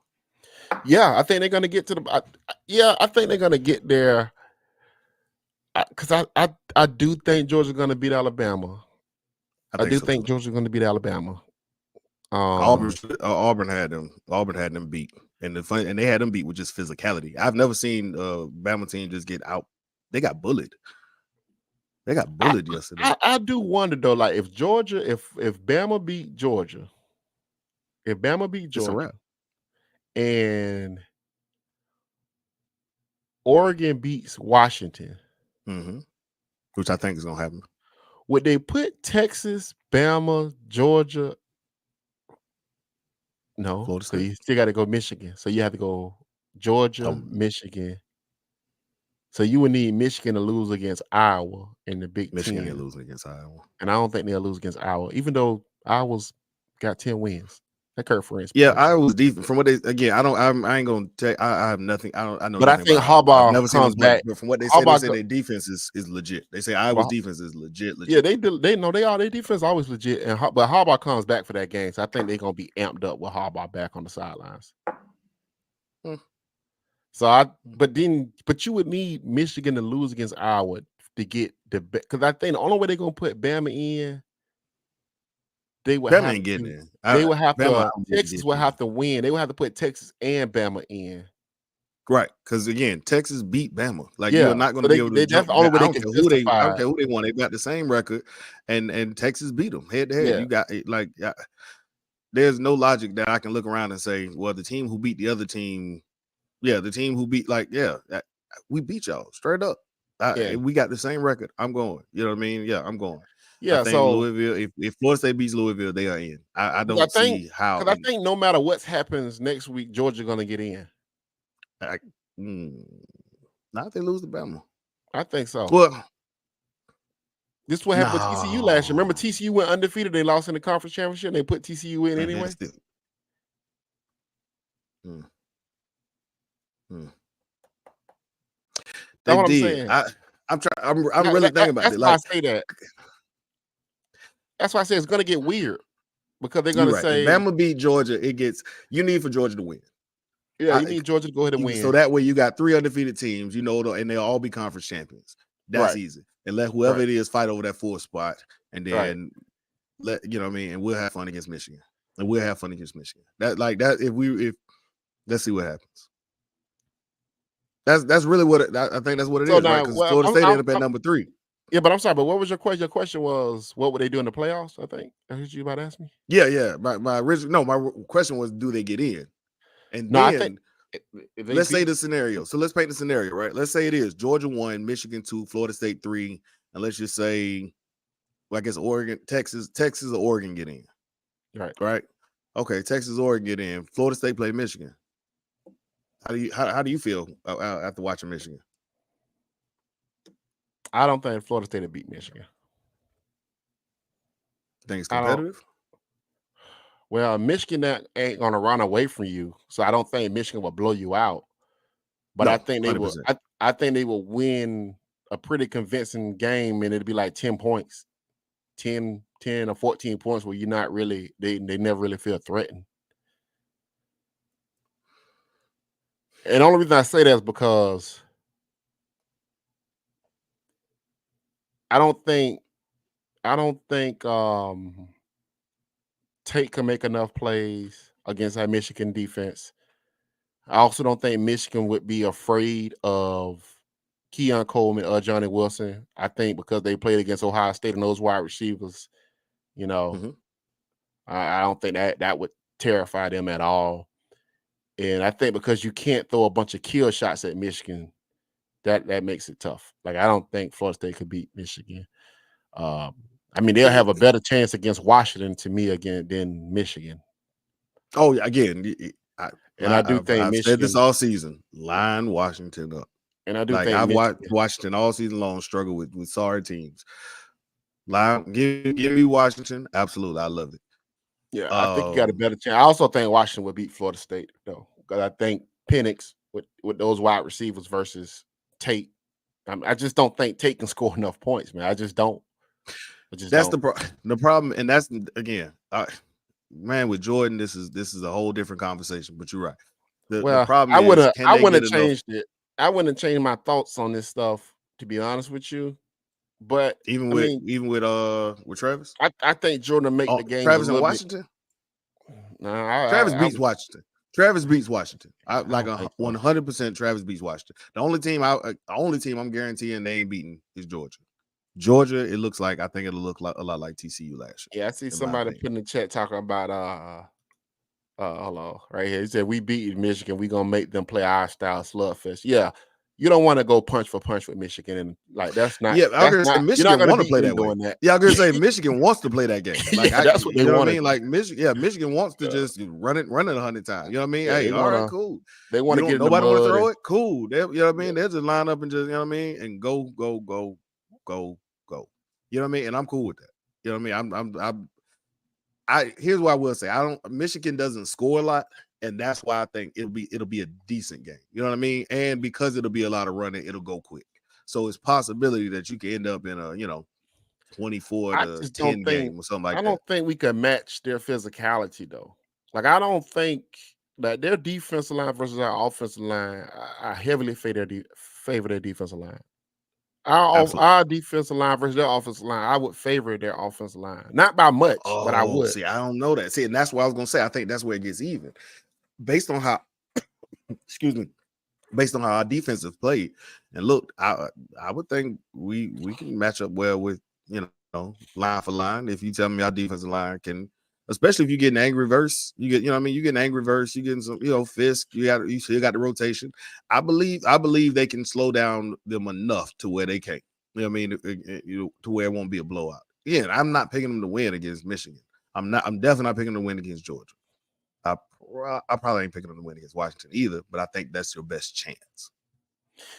Yeah, I think they're going to get to the. I think they're going to get there. Because I do think Georgia's going to beat Alabama. I do think Georgia's going to beat Alabama. Auburn had them beat, and they had them beat with just physicality. I've never seen Bama team just get out. They got bullied. They got bullied yesterday. I do wonder though, like if Bama beat Georgia, it's a wrap. And Oregon beats Washington, which I think is gonna happen. Would they put Texas, Bama, Georgia? No, because you still got to go Michigan. So you have to go Georgia, Michigan. So you would need Michigan to lose against Iowa in the Big Ten. Michigan losing against Iowa. And I don't think they'll lose against Iowa, even though Iowa's got 10 wins. That Kirk Ferentz. Yeah, Iowa's deep. From what they I ain't gonna take. I have nothing. I know. But I think Harbaugh comes back. But from what they say their defense is legit. They say Iowa's defense is legit. Yeah, they know their defense is always legit. But Harbaugh comes back for that game, so I think they're gonna be amped up with Harbaugh back on the sidelines. So but you would need Michigan to lose against Iowa to get because I think the only way they're gonna put Bama in. Texas would have to win. They would have to put Texas and Bama in. Right, because again, Texas beat Bama. Like you're not going to be able to. That's the only way they can justify. I don't care who they won. They got the same record, and Texas beat them head to head. Yeah. You got there's no logic that I can look around and say, well, the team who beat the other team, the team who beat we beat y'all straight up. We got the same record. I'm going. You know what I mean? Yeah, I'm going. Yeah, I think Louisville. If Florida State beats Louisville, they are in. I don't see how. Because I think no matter what happens next week, Georgia's going to get in. Not if they lose to Bama. I think so. Well, this is what happened with TCU last year. Remember, TCU went undefeated. They lost in the conference championship. And they put TCU in anyway. That's what I'm saying. I'm really thinking about it. That's why I say that. That's why I say it's going to get weird because they're going to say if Bama beat Georgia. You need for Georgia to win. Yeah, you need Georgia to go ahead and win. So that way you got 3 undefeated teams, and they'll all be conference champions. That's easy. And let whoever it is fight over that 4th spot, and then let you know what I mean. And we'll have fun against Michigan. That if let's see what happens. That's really what I think. That's what it is, right? Because Florida State ended up at number 3. Yeah, but I'm sorry. But what was your question? Your question was, what would they do in the playoffs? I think that's what you about to ask me. Yeah. My question was, do they get in? And then let's say the scenario. So let's paint the scenario, right? Let's say it is Georgia 1, Michigan 2, Florida State 3, and let's just say, I guess Oregon, Texas or Oregon get in. Right. Okay, Texas, Oregon get in. Florida State play Michigan. How do you feel after watching Michigan? I don't think Florida State will beat Michigan. Think it's competitive? Well, Michigan ain't gonna run away from you, so I don't think Michigan will blow you out. But I think they will. I think they will win a pretty convincing game, and it'll be like 10 points, 10 or 14 points, where you're not really they never really feel threatened. And the only reason I say that is because I don't think Tate can make enough plays against that Michigan defense. I also don't think Michigan would be afraid of Keon Coleman or Johnny Wilson. I think because they played against Ohio State and those wide receivers, you know, Mhm. I don't think that would terrify them at all. And I think because you can't throw a bunch of kill shots at Michigan, that makes it tough. Like I don't think Florida State could beat Michigan. Um, I mean, they'll have a better chance against Washington to me again than Michigan. Oh, yeah, again, And I do think I've said this Michigan, all season. Line Washington up. and I do Like think I've watched Michigan. Washington all season long struggle with sorry teams. Line, give me Washington. Absolutely, I love it. Yeah, I think you got a better chance. I also think Washington would beat Florida State though, because I think Penix with those wide receivers versus Tate. I just don't think Tate can score enough points, man. I just don't. That's the problem, and that's again, man, with Jordan, this is a whole different conversation. But you're right. The problem I is, wouldn't. can I they wouldn't get have enough? changed it. I wouldn't have changed my thoughts on this stuff, to be honest with you. But Even I mean, with Travis, I think Jordan make the games a Travis in little bit. Washington. No, Travis I beats Washington. Travis beats Washington. I don't like think so. 100%. Travis beats Washington. The only team I'm guaranteeing they ain't beating is Georgia. Georgia, it looks like I think it'll look like a lot like TCU last year. Yeah, I see somebody put in the chat talking about hold on, right here. He said we beat Michigan. We gonna make them play our style slugfest. Yeah, you don't want to go punch for punch with Michigan, and like that's not. Yeah, I'm gonna say You're not Michigan gonna want to beat play them that way. doing that. Yeah, I'm gonna say Michigan wants to play that game. Like Yeah, that's what they you know what I want. mean? Like Michigan wants to just run it 100 times. You know what I mean? Yeah, Hey, all right, cool. They want to get in the nobody want to mud. throw it. Cool. You know what I mean? They'll just line up and just, you know what I mean, and go. You know what I mean? And I'm cool with that. You know what I mean? Here's what I will say. Michigan doesn't score a lot, and that's why I think it'll be a decent game. You know what I mean? And because it'll be a lot of running, it'll go quick. So it's possibility that you can end up in a 24-10 game or something like that. I don't think we can match their physicality though. Like I don't think that their defensive line versus our offensive line, I heavily favor their defensive line. Our defensive line versus their offensive line, I would favor their offensive line. Not by much, but I would. See, I don't know that. See, and that's what I was gonna say. I think that's where it gets even. Based on how excuse me, based on how our defense has played. And look, I would think we can match up well with, line for line. If you tell me our defensive line can, especially if you get an angry verse, you get, you get an angry verse, you getting some, Fisk, you still got the rotation. I believe they can slow down them enough to where they can't. You know what I mean? To where it won't be a blowout. Again, I'm not picking them to win against Michigan. I'm definitely not picking them to win against Georgia. I probably ain't picking them to win against Washington either, but I think that's your best chance.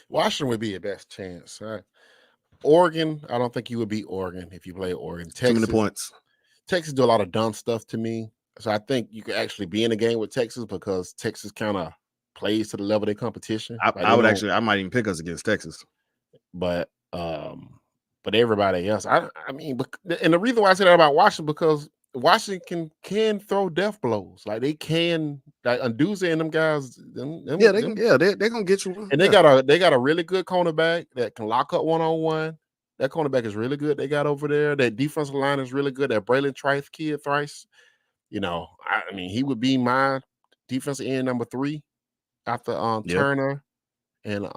Washington would be your best chance. Oregon, I don't think you would beat Oregon if you play Oregon. Texas, too many points. Texas do a lot of dumb stuff to me. So I think you could actually be in a game with Texas because Texas kind of plays to the level of their competition. I might even pick us against Texas. But everybody else, I mean, and the reason why I say that about Washington, because Washington can throw death blows. Like they can, like Anduze and them guys. They're gonna get you. And they got a really good cornerback that can lock up 1-on-1. That cornerback is really good. They got over there. That defensive line is really good. That Braylon Trice kid, Thrice. I mean, he would be my defensive end number 3 after Turner and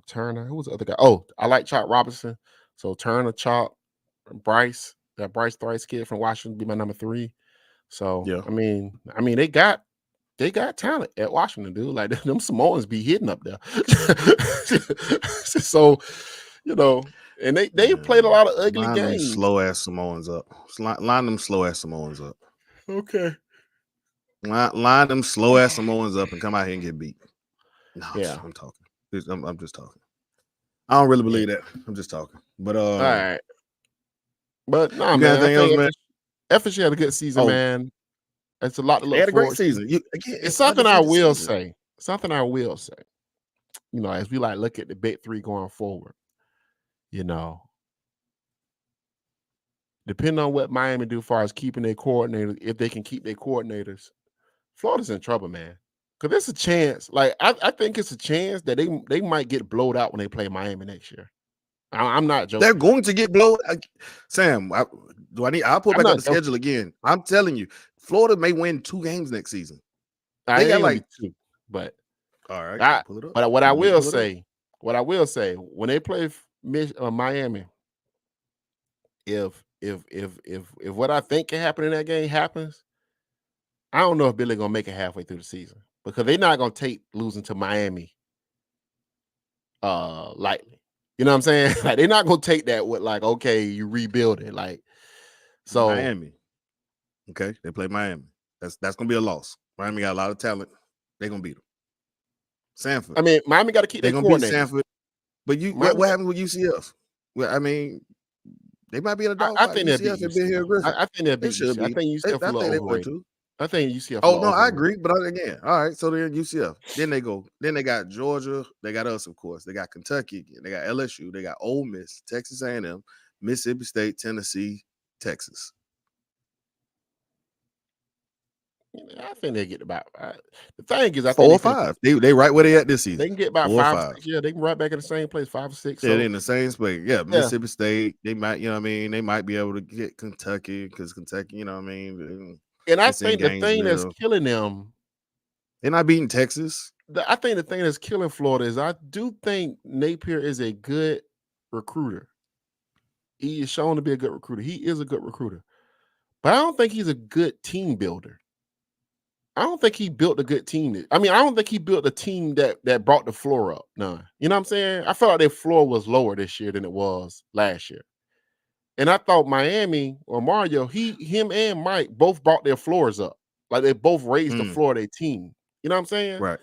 Turner. Who was the other guy? Oh, I like Chop Robinson. So Turner, Chop, Bryce, that Bryce Thrice kid from Washington be my number 3. So I mean, they got talent at Washington, dude. Like them Samoans be hitting up there. So, and they played a lot of ugly games. Slow ass Samoans up. Line them slow ass Samoans up. Okay. Line them slow ass Samoans up and come out here and get beat. No, yeah, I'm talking. I'm just talking. I don't really believe that. I'm just talking. But all right. But no, man. Anything else, man? FSU had a good season, man. It's a lot to look forward to. They had a great season. It's something I will say. Something I will say. As we look at the big 3 going forward, depending on what Miami do as far as keeping their coordinators, if they can keep their coordinators, Florida's in trouble, man. Because there's a chance. Like I think it's a chance that they might get blowed out when they play Miami next year. I'm not joking. They're going to get blowed. Sam, I'll pull back up the schedule again. I'm telling you, Florida may win 2 games next season. They got like 2, but all right, pull it up. But what I will say, when they play Miami, if what I think can happen in that game happens, I don't know if Billy gonna make it halfway through the season because they're not gonna take losing to Miami lightly. You know what I'm saying? Like they're not gonna take that with like, okay, you rebuild it. Like so Miami. Okay, they play Miami. That's gonna be a loss. Miami got a lot of talent. They're gonna beat them. Sanford. I mean, Miami got to keep their coordinator. Beat Sanford. But what happened with UCF? Well, I mean, they might be in a dog. I think UCF have been here. I think they'll beat UCF. I think UCF a little overrated. I think UCF. Oh no, I agree. But again, all right. So they're UCF. Then they go. Then they got Georgia. They got us, of course. They got Kentucky. They got LSU. They got Ole Miss, Texas A&M, Mississippi State, Tennessee, Texas. I think they get about. The thing is, I 4 or 5. They right where they at this season. They can get about 5 or 6. Yeah, they can right back in the same place, 5 or 6. Yeah, they're in the same space. Yeah, Mississippi State. They might, you know what I mean. They might be able to get Kentucky because Kentucky, you know what I mean. And I think the thing that's killing them, they're not beating Texas. I think the thing that's killing Florida is I do think Napier is a good recruiter. He is shown to be a good recruiter. He is a good recruiter, but I don't think he's a good team builder. I don't think he built a good team. I mean, I don't think he built a team that brought the floor up. No, you know what I'm saying? I felt like their floor was lower this year than it was last year. And I thought Miami or Mario, him and Mike both brought their floors up. Like they both raised the floor of their team. You know what I'm saying? Right.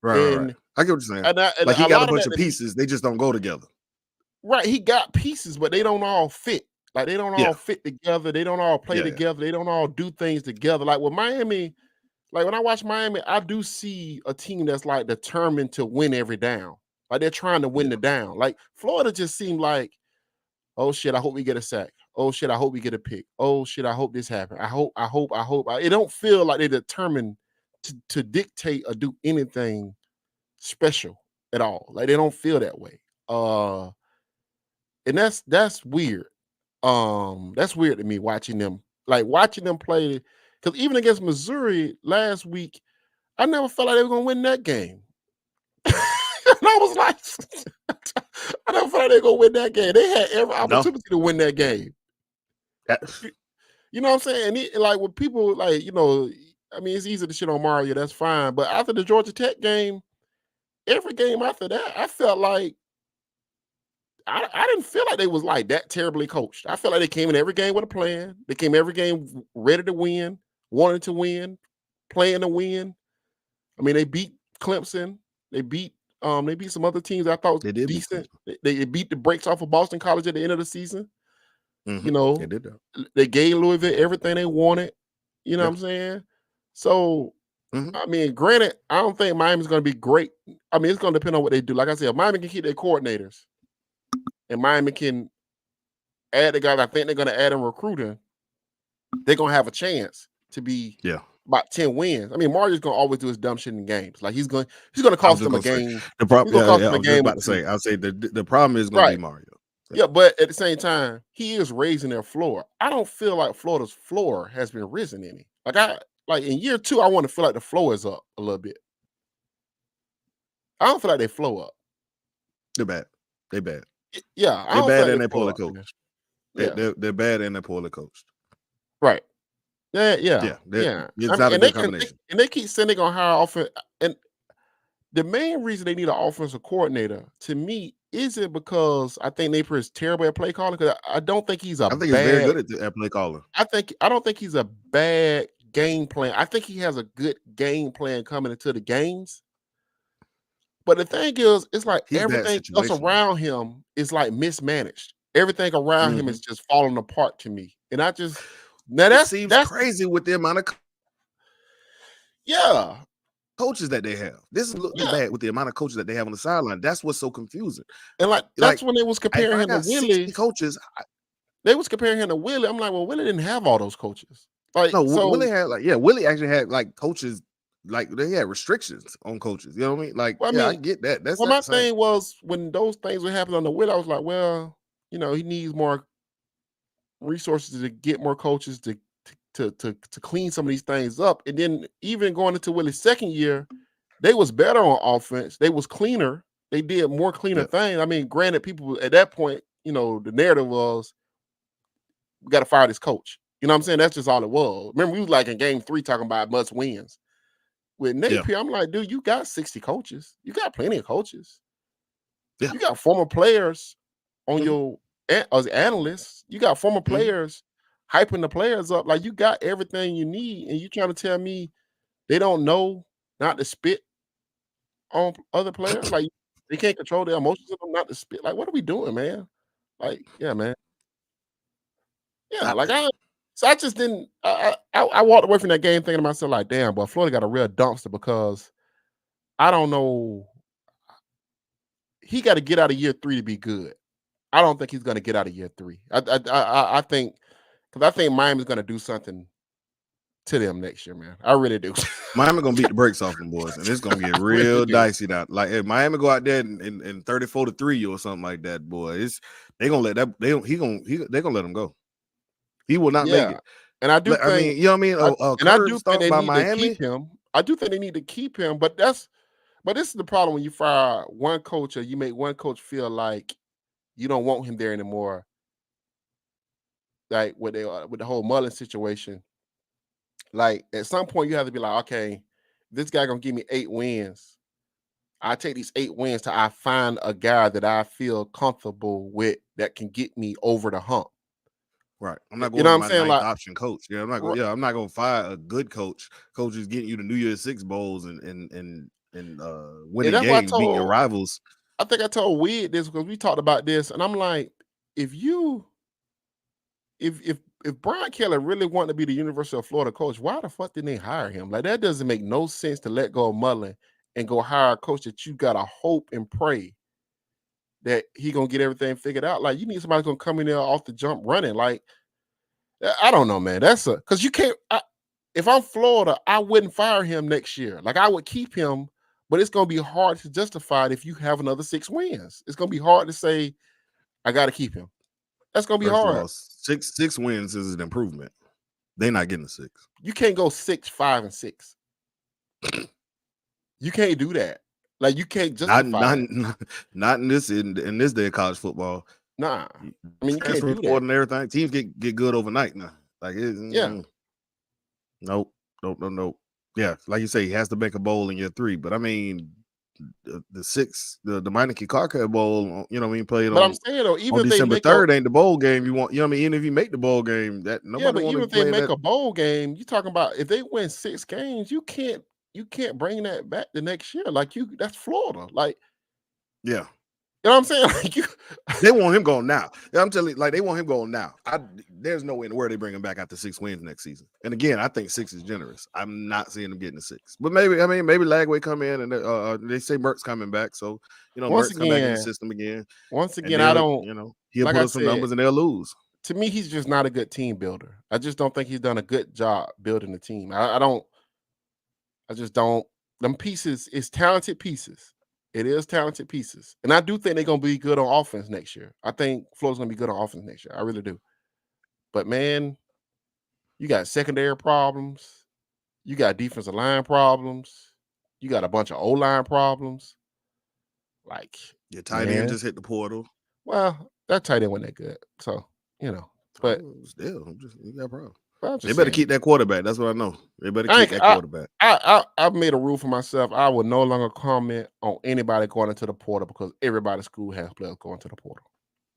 I get what you're saying. Like he got a bunch of pieces. They just don't go together. Right. He got pieces, but they don't all fit. Like they don't all fit together. They don't all play together. They don't all do things together. Like with Miami, like when I watch Miami, I do see a team that's like determined to win every down. Like they're trying to win the down. Like Florida just seemed like, oh shit, I hope we get a sack. Oh shit, I hope we get a pick. Oh shit, I hope this happens. I hope. It don't feel like they're determined to dictate or do anything special at all. Like they don't feel that way. And that's weird. That's weird to me watching them play. Because even against Missouri last week, I never felt like they were gonna win that game. And I was like, I never felt like they were gonna win that game. They had every opportunity to win that game. You know what I'm saying? And like with people like, you know, I mean, it's easy to shit on Mario, that's fine. But after the Georgia Tech game, every game after that, I felt like I didn't feel like they was like that terribly coached. I felt like they came in every game with a plan. They came every game ready to win, wanted to win, playing to win. I mean, they beat Clemson. They beat some other teams I thought was decent. They beat the brakes off of Boston College at the end of the season. You know, they did that. They gave Louisville everything they wanted. You know what I'm saying? So, I mean, granted, I don't think Miami's going to be great. I mean, it's going to depend on what they do. Like I said, if Miami can keep their coordinators and Miami can add the guys I think they're going to add in recruiting, they're going to have a chance to be about 10 wins. I mean, Mario's going to always do his dumb shit in games. Like he's going to cost them a game. The problem, I'll say the problem is going to be Mario. Yeah, but at the same time, he is raising their floor. I don't feel like Florida's floor has been risen any. Like in year 2, I want to feel like the floor is up a little bit. I don't feel like they flow up. They're bad. Yeah, they're bad and they're poorly coached. They're bad and they're poorly coached. Right. Yeah. It's not a good combination. And they keep saying they're gonna hire offense. And the main reason they need an offensive coordinator, to me, isn't because I think Napier is terrible at play calling. Because I don't think he's I think he's very good at play calling. I don't think he's a bad game plan. I think he has a good game plan coming into the games. But the thing is, it's like everything else around him is like mismanaged. Everything around him is just falling apart to me. And I just that seems crazy with the amount of coaches that they have. This is looking bad with the amount of coaches that they have on the sideline. That's what's so confusing. And that's when they was comparing him to Willie. Coaches, they was comparing him to Willie. I'm like, well, Willie didn't have all those coaches. Like, no, Willie had Willie actually had like coaches like they had restrictions on coaches. You know what I mean? Like, Well, I yeah, I mean, get that. That's well, not my the same. thing was when those things were happening on the wheel, I was like, well, he needs more resources to get more coaches to clean some of these things up. And then even going into Willie's second year, they was better on offense. They was cleaner. They did more cleaner things. I mean, granted, people at that point, the narrative was we got to fire this coach. You know what I'm saying? That's just all it was. Remember, we was like in game 3 talking about must wins. With Napier, I'm like, dude, you got 60 coaches. You got plenty of coaches. Yeah. You got former players on your as analysts. You got former players hyping the players up. Like, you got everything you need, and you trying to tell me they don't know not to spit on other players? Like, they can't control their emotions of them not to spit. Like, what are we doing, man? Like, yeah, man. Yeah, like I just didn't. I walked away from that game thinking to myself, like, damn, but Florida got a real dumpster because I don't know. He got to get out of year 3 to be good. I don't think he's going to get out of year 3. I think because I think Miami's going to do something to them next year, man. I really do. Miami gonna beat the brakes off them boys, and it's gonna get real dicey now. Like if Miami go out there and 34-3 or something like that, boy, they gonna let that they gonna let him go. He will not make it. And I do think, I mean, you know what I mean? and I do think they by need Miami. to keep him. I do think they need to keep him, but this is the problem when you fire one coach or you make one coach feel like you don't want him there anymore. Like with the whole Mullen situation, like at some point you have to be like, okay, this guy gonna give me 8 wins. I take these 8 wins till I find a guy that I feel comfortable with that can get me over the hump. Right. I'm not going to my ninth option coach. Yeah, I'm not going. Right. Yeah, I'm not going to fire a good coach. Coach is getting you to New Year's 6 bowls and winning games, beating your rivals. I think I told Weed this because we talked about this, and I'm like, if Brian Kelly really wanted to be the University of Florida coach, why the fuck didn't they hire him? Like, that doesn't make no sense to let go of Mullen and go hire a coach that you gotta hope and pray that he gonna get everything figured out. Like, you need somebody gonna come in there off the jump running. Like, I don't know, man. That's because you can't. If I'm Florida, I wouldn't fire him next year. Like, I would keep him, but it's gonna be hard to justify it if you have another 6 wins. It's gonna be hard to say I got to keep him. That's gonna be hard. All, 6 wins is an improvement. They're not getting a 6. You can't go 6, 5, and 6. You can't do that. Like, you can't justify not in this day of college football. Nah, I mean, you can't do that. And everything. Teams get good overnight now. Like, nope. Yeah, like you say, he has to make a bowl in year 3. But I mean, the 6, the Meineke Carcat Bowl, you know what I mean, played but on. I'm saying though, even on December 3rd ain't the bowl game you want. You know what I mean? Even if you make the bowl game, that nobody. But even if they make a bowl game, you talking about if they win 6 games, you can't bring that back the next year. Like, that's Florida. Like, yeah. You know what I'm saying? Like, they want him going now. I'm telling you, like, they want him going now. There's no way in the world they bring him back after 6 wins next season. And again, I think 6 is generous. I'm not seeing them getting a 6. But maybe Lagway come in and they say Merck's coming back. So, Merck's come back in the system again. Once again, I don't, he'll like put up some numbers and they'll lose. To me, he's just not a good team builder. I just don't think he's done a good job building the team. I just don't. Them pieces is talented pieces. It is talented pieces. And I do think they're going to be good on offense next year. I think Florida's going to be good on offense next year. I really do. But, man, you got secondary problems. You got defensive line problems. You got a bunch of O-line problems. Like, your tight end just hit the portal. Well, that tight end wasn't that good. So, but still, you got a problem. They better keep that quarterback. That's what I know. They better keep that quarterback. I've made a rule for myself. I will no longer comment on anybody going into the portal because everybody's school has players going to the portal.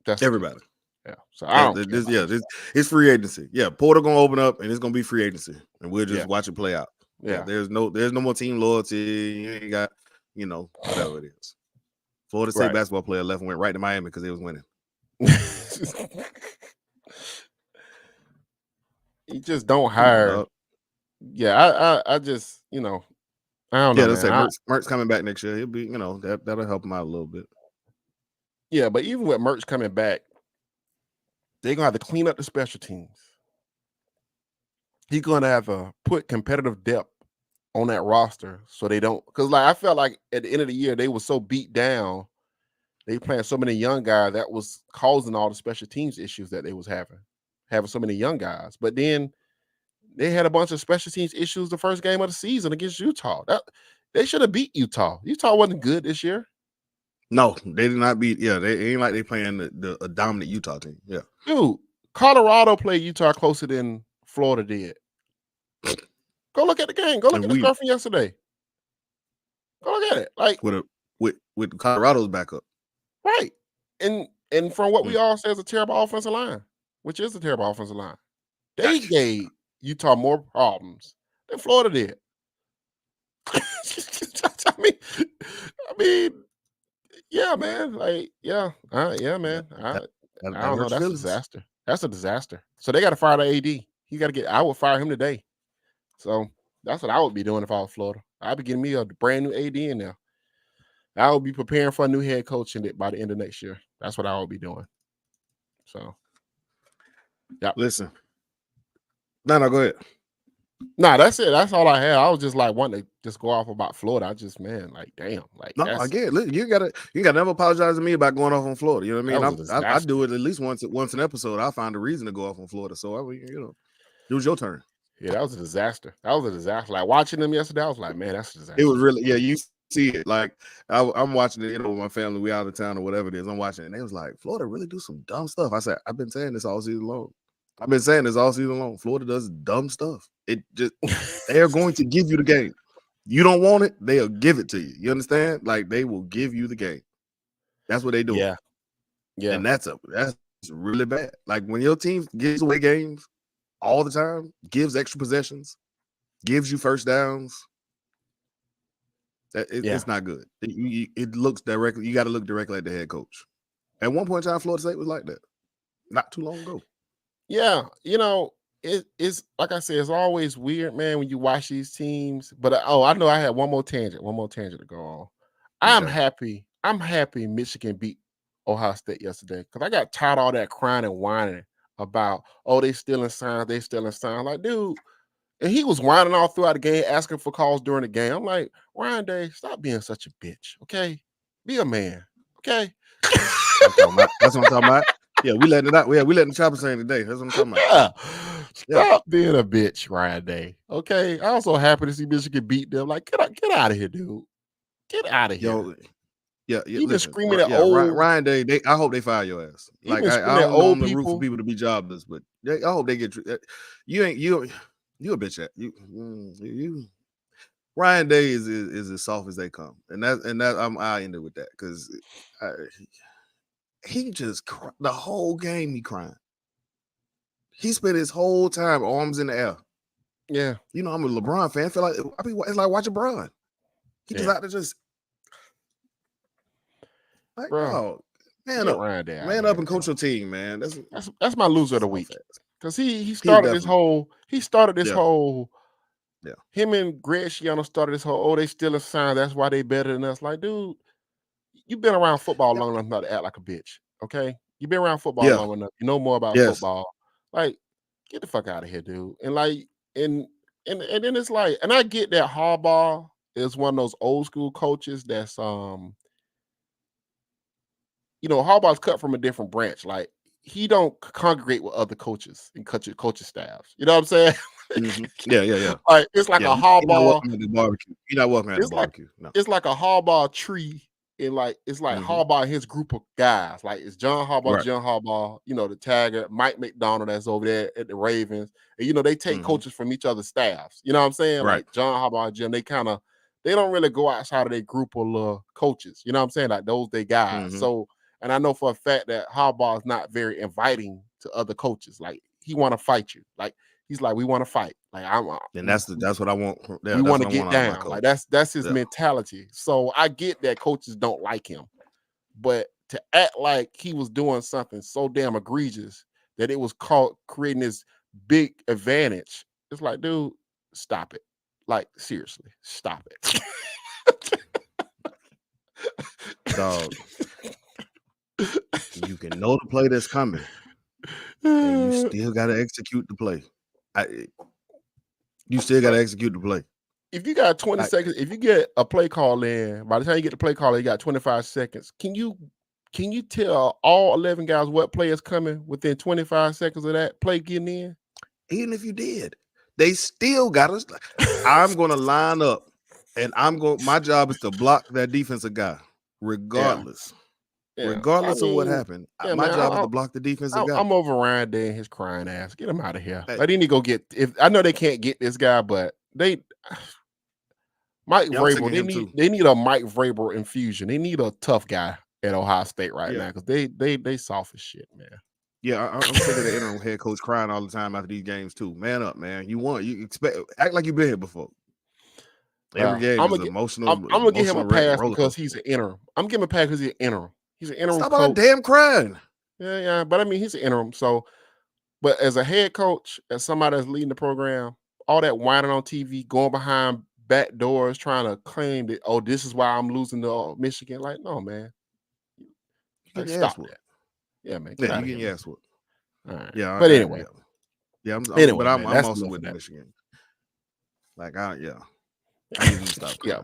That's everybody. Yeah. So I don't. It's free agency. Yeah, portal gonna open up and it's gonna be free agency, and we'll just watch it play out. Yeah. There's no more team loyalty. You ain't got whatever it is. Florida State basketball player left and went right to Miami because they was winning. You just don't hire. I just, I don't know. Yeah, let's say Merck's coming back next year. He'll be, that'll help him out a little bit. Yeah, but even with Merck's coming back, they're gonna have to clean up the special teams. He's gonna have to put competitive depth on that roster so they don't, because like I felt like at the end of the year they were so beat down, they playing so many young guys that was causing all the special teams issues that they was having so many young guys. But then they had a bunch of special teams issues the first game of the season against Utah. They should have beat Utah. Utah wasn't good this year. No, they did not beat. Yeah, they ain't like they playing a dominant Utah team. Yeah, dude, Colorado played Utah closer than Florida did. Go look at the game. Go look at the score from yesterday. Go look at it. Like with Colorado's backup, right? And from what we all say is a terrible offensive line, which is a terrible offensive line. They gave Utah more problems than Florida did. I mean, yeah, man. Like, yeah, man. I don't know. That's a disaster. That's a disaster. So they got to fire the AD. He got to get. I would fire him today. So that's what I would be doing if I was Florida. I'd be getting me a brand new AD in there. I would be preparing for a new head coach in it by the end of next year. That's what I would be doing. So, yeah. Listen. No, go ahead. Nah, that's it. That's all I had. I was just like wanting to just go off about Florida. I just, man, like, damn. Like, no, I get it. Look, you gotta never apologize to me about going off on Florida. You know what I mean? I do it at least once an episode. I find a reason to go off on Florida. So it was your turn. Yeah, that was a disaster. Like watching them yesterday, I was like, man, that's a disaster. It was really, yeah, you see it. Like I'm watching it, with my family, we out of town or whatever it is. I'm watching it, and they was like, Florida really do some dumb stuff. I said, I've been saying this all season long. Florida does dumb stuff. It just they are going to give you the game. You don't want it, they'll give it to you. You understand? Like they will give you the game. That's what they do. Yeah. And that's really bad. Like when your team gives away games all the time, gives extra possessions, gives you first downs. It's not good. It looks directly. You got to look directly at the head coach. At one point in time, Florida State was like that. Not too long ago. Yeah, it's like I said, it's always weird, man, when you watch these teams. But I know I had one more tangent to go on. Okay. I'm happy Michigan beat Ohio State yesterday because I got tired of all that crying and whining about, they stealing signs. Like, dude, and he was whining all throughout the game, asking for calls during the game. I'm like, Ryan Day, stop being such a bitch, okay? Be a man, okay? That's what I'm talking about. Yeah, we letting it out. Yeah, we letting the chopper sing today. That's what I'm talking about. Stop being a bitch, Ryan Day. Okay. I'm also happy to see Michigan beat them. Like, get out of here, dude. Get out of here. Yeah. You been screaming at old Ryan Day. I hope they fire your ass. Like I don't normally root for people to be jobless, but I hope they get you a bitch at you. Ryan Day is as soft as they come, and that I ended with that because he just the whole game he crying. He spent his whole time arms in the air. Yeah, I'm a LeBron fan. I feel like it's like watching LeBron. He just out there just like, bro, man up and coach your team, man. That's my loser of the week because he started this whole. Yeah. Him and Greg Schiano started this whole. They stealing signs. That's why they better than us. Like, dude, you've been around football long enough not to act like a bitch. Okay, you've been around football long enough. You know more about football. Like, get the fuck out of here, dude. And like, and then it's like, and I get that Harbaugh is one of those old school coaches that's Harbaugh's cut from a different branch. Like, he don't congregate with other coaches and coaching staffs. You know what I'm saying? Mm-hmm. Yeah. Like, it's like a Harbaugh. You're not welcome at the barbecue. No. It's like a Harbaugh tree. And like it's like Harbaugh and his group of guys. Like it's John Harbaugh, the tagger, Mike McDonald that's over there at the Ravens. And they take coaches from each other's staffs. You know what I'm saying? Right. Like John Harbaugh and Jim, they don't really go outside of their group of coaches. You know what I'm saying? Like those they guys. So, and I know for a fact that Harbaugh is not very inviting to other coaches. Like he want to fight you. Like he's like, we want to fight. Like and that's what I want. We want to get down. Like that's his mentality. So I get that coaches don't like him, but to act like he was doing something so damn egregious that it was creating this big advantage. It's like, dude, stop it. Like seriously, stop it. Dog, you can know the play that's coming, and you still got to execute the play. You still got to execute the play. if you got 20 seconds, if you get a play call in, by the time you get the play call, you got 25 seconds. Can you tell all 11 guys what play is coming within 25 seconds of that play getting in? Even if you did, they still got us. I'm going to line up, and my job is to block that defensive guy, regardless. Yeah. Regardless of what happened. My job is to block the defensive guy. I'm over Ranting and his crying ass. Get him out of here. They need to go get. I know they can't get this guy, but Mike Vrabel. They need a Mike Vrabel infusion. They need a tough guy at Ohio State right now because they soft as shit, man. Yeah, I'm sick of the interim head coach crying all the time after these games too. Man up, man. You act like you've been here before. Every game is emotional. I'm gonna give him a pass because he's an interim. I'm giving him a pass because he's an interim. He's an interim. Stop all damn crying. Yeah, but I mean he's an interim. So, but as a head coach, as somebody that's leading the program, all that whining on TV, going behind back doors, trying to claim that this is why I'm losing to Michigan. Like, no, man. Stop that. Yeah, man. Yeah, you getting your ass whooped. All right. Yeah, but anyway. I'm also with Michigan. Like, I need to stop crying. Yeah,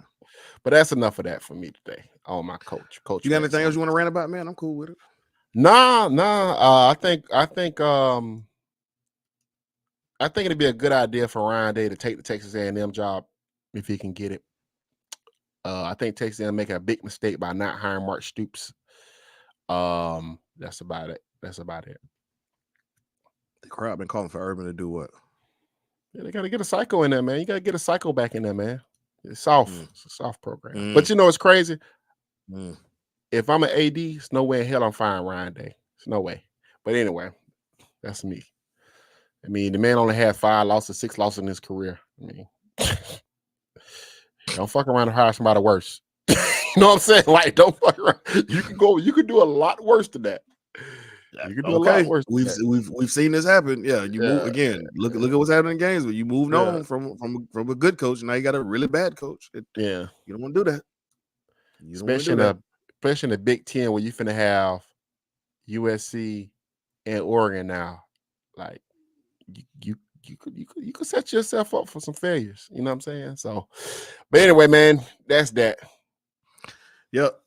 but that's enough of that for me today. On my coach. You got anything else you want to rant about, man? I'm cool with it. Nah. I think it'd be a good idea for Ryan Day to take the Texas A&M job if he can get it. I think Texas A&M making a big mistake by not hiring Mark Stoops. That's about it. The crowd been calling for Urban to do what? Yeah, they got to get a psycho in there, man. You got to get a psycho back in there, man. It's soft. It's a soft program. But you know it's crazy? If I'm an AD, it's no way in hell I'm firing Ryan Day. It's no way. But anyway, that's me. I mean, the man only had 6 losses in his career. I mean, don't fuck around and hire somebody worse. You know what I'm saying? Like, don't fuck around. You can do a lot worse than that. You can do a lot worse. We've seen this happen. Yeah, move again. Look at what's happening in games where you moved on from a good coach. Now you got a really bad coach. You don't want to do that. Especially in the Big Ten where you finna have USC and Oregon now. Like you could set yourself up for some failures. You know what I'm saying? So, but anyway, man, that's that. Yep.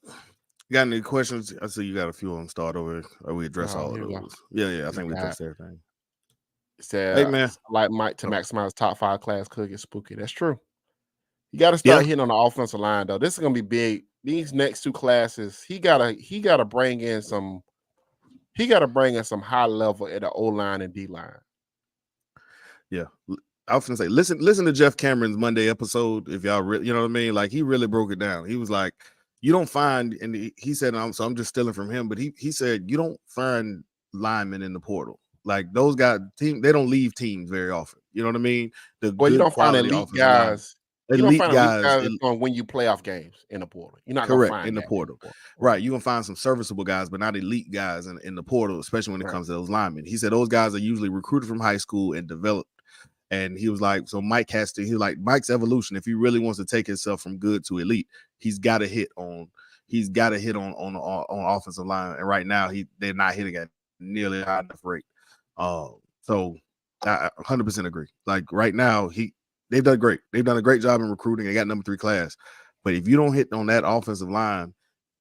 Got any questions? I see you got a few of them start over. Or we address all of those. Yeah. I think we addressed everything. It said, hey man, like Mike to maximize top 5 class could get spooky. That's true. You got to start hitting on the offensive line though. This is gonna be big. These next 2 classes, he gotta bring in some. He got to bring in some high level at the O line and D line. Yeah, I was gonna say, listen to Jeff Cameron's Monday episode. If y'all really, you know what I mean, like he really broke it down. He was like, you don't find, and he said, I'm just stealing from him, but he said you don't find linemen in the portal. Like those guys, they don't leave teams very often. You know what I mean? You don't find elite guys. You don't find elite guys on when you playoff games in the portal. You're not correct gonna find in the portal. Right. You're gonna find some serviceable guys, but not elite guys in the portal, especially when it comes to those linemen. He said those guys are usually recruited from high school and developed. And he was like, so Mike's evolution. If he really wants to take himself from good to elite, he's got to hit on offensive line. And right now they're not hitting at nearly high enough rate. So I 100% agree. Like right now, they've done great. They've done a great job in recruiting. They got number 3 class. But if you don't hit on that offensive line,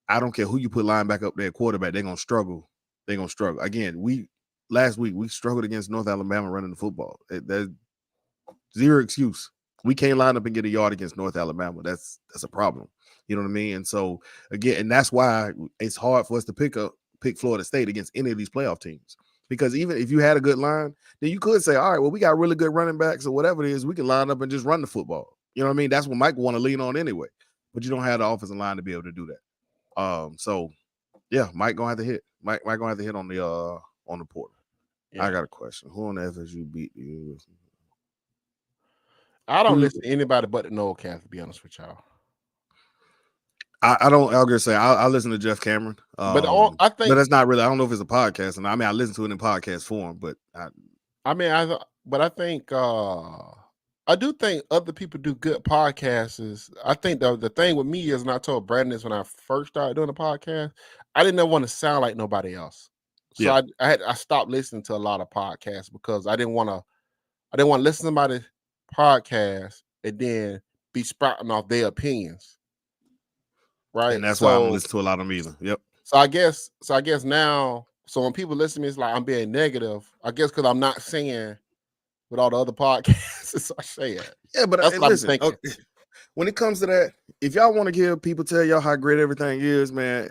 I don't care who you put line back up there, quarterback, they're gonna struggle. They're gonna struggle. Again, last week we struggled against North Alabama running the football. There's zero excuse. We can't line up and get a yard against North Alabama. That's a problem. You know what I mean? And so again, and that's why it's hard for us to pick Florida State against any of these playoff teams. Because even if you had a good line, then you could say, all right, well, we got really good running backs or whatever it is, we can line up and just run the football. You know what I mean? That's what Mike want to lean on anyway. But you don't have the offensive line to be able to do that. So yeah, Mike gonna have to hit. Mike gonna have to hit on the portal. Yeah. I got a question. Who on the FSU beat you? I don't listen to anybody but the Nolecast, to be honest with y'all. I don't. I'll just say I listen to Jeff Cameron, but that's not really. I don't know if it's a podcast, and I mean I listen to it in podcast form, but I do think other people do good podcasts. I think the thing with me is, and I told Brandon this when I first started doing the podcast, I didn't want to sound like nobody else, so I stopped listening to a lot of podcasts because I didn't want to listen to somebody's podcast and then be sprouting off their opinions, right? And that's why I don't listen to a lot of them either. Yep. So I guess now, so when people listen to me, it's like I'm being negative. I guess because I'm not saying with all the other podcasts I say it. Yeah, but that's what listen, I'm thinking. When it comes to that, if y'all want to hear people tell y'all how great everything is, man,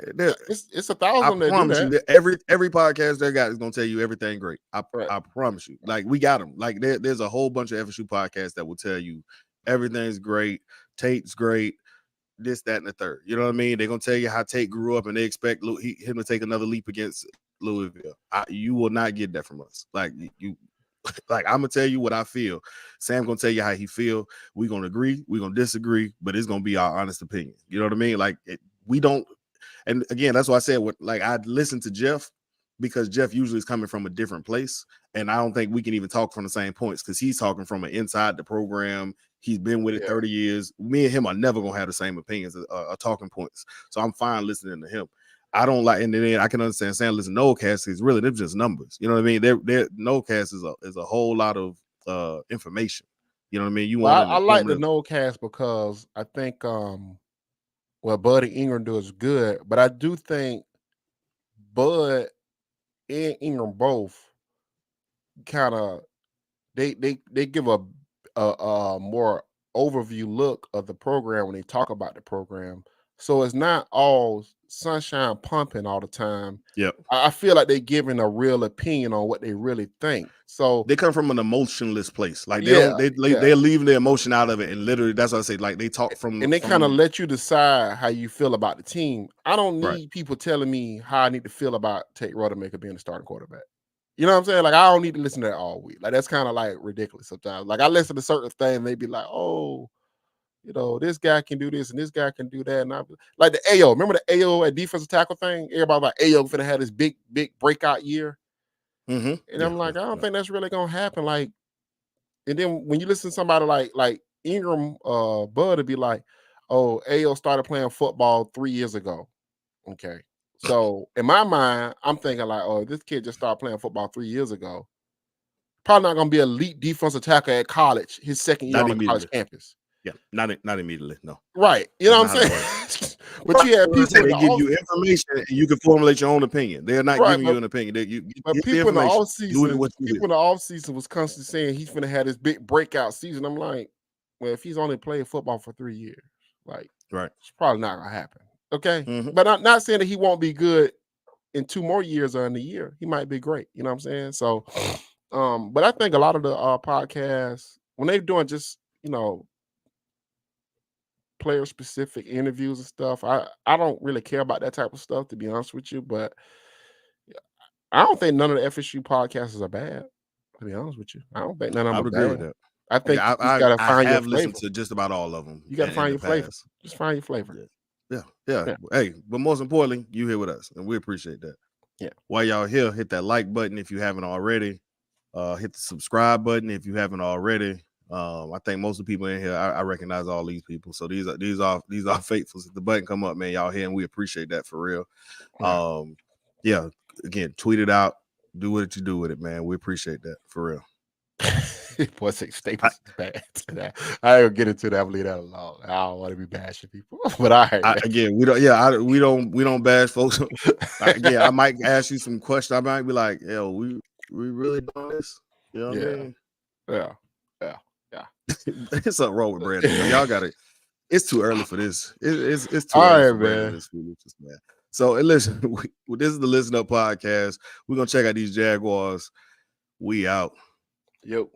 it's 1,000 that do promise that. you that every podcast they got is gonna tell you everything great. I promise you. Like we got them. Like there's a whole bunch of FSU podcasts that will tell you everything's great. Tate's great. This, that, and the third. You know what I mean? They're gonna tell you how Tate grew up and they expect him to take another leap against Louisville. You will not get that from us. Like you. Like I'm gonna tell you what I feel. Sam gonna tell you how he feel. We're gonna agree, we're gonna disagree, but it's gonna be our honest opinion. You know what I mean? Like we don't. And again, that's why I said I listened to Jeff because Jeff usually is coming from a different place, and I don't think we can even talk from the same points because he's talking from an inside the program. He's been with it 30 years. Me and him are never gonna have the same opinions or talking points. So I'm fine listening to him. I don't like, and then I can understand saying, listen, Nolecast is really, they're just numbers. You know what I mean? Nolecast is a whole lot of information. You know what I mean? I like the Nolecast because I think what Bud and Ingram do is good, but I do think Bud and Ingram both kind of they give a more overview look of the program when they talk about the program. So it's not all sunshine pumping all the time. Yeah, I feel like they're giving a real opinion on what they really think. So they come from an emotionless place. Like they're leaving the emotion out of it, and literally that's what I say. Like they talk from, and they kind of let you decide how you feel about the team. I don't need people telling me how I need to feel about Tate Rodemaker being the starting quarterback. You know what I'm saying? Like I don't need to listen to that all week. Like that's kind of like ridiculous sometimes. Like I listen to certain things, and they be like, oh, you know, this guy can do this and this guy can do that. And I like the AO. Remember the AO at defensive tackle thing? Everybody like AO finna have this big breakout year. Mm-hmm. And I'm like, I don't think that's really gonna happen. Like, and then when you listen to somebody like Ingram, Bud to be like, oh, AO started playing football 3 years ago. Okay. So in my mind, I'm thinking like, oh, this kid just started playing football 3 years ago. Probably not gonna be an elite defensive tackle at college, his second year on the college campus. Yeah, not immediately, no. Right. You know what I'm saying? But you have people they give you information and you can formulate your own opinion. They're not giving you an opinion. But people in the offseason was constantly saying he's gonna have this big breakout season. I'm like, well, if he's only played football for 3 years, like it's probably not gonna happen. Okay. Mm-hmm. But I'm not saying that he won't be good in 2 more years or in a year. He might be great. You know what I'm saying? So but I think a lot of the podcasts, when they're doing just, you know, player specific interviews and stuff, I don't really care about that type of stuff, to be honest with you. But I don't think none of the FSU podcasts are bad, to be honest with you. I don't think none of them are bad. I would agree with that. I think you gotta find your flavor. Listened to just about all of them. You gotta find your flavor. Just find your flavor. Yeah. Hey, but most importantly, you here with us, and we appreciate that. Yeah. While y'all here, hit that like button if you haven't already. Hit the subscribe button if you haven't already. I think most of the people in here, I recognize all these people. So these are faithfuls. If the button come up, man, y'all here, and we appreciate that for real. Yeah. Again, tweet it out. Do what you do with it, man. We appreciate that for real. Boy, Staples is bad. I ain't gonna get into that. I'll leave that alone. I don't want to be bashing people, but we don't bash folks. Again, I might ask you some questions. I might be like, yo, we really doing this? You know what I mean? Yeah. It's something wrong with Brandon. Y'all got it. It's too early for this. It's too all early right, for Brandon this foolishness, man. So listen, this is the Listen Up podcast. We're gonna check out these Jaguars. We out. Yo.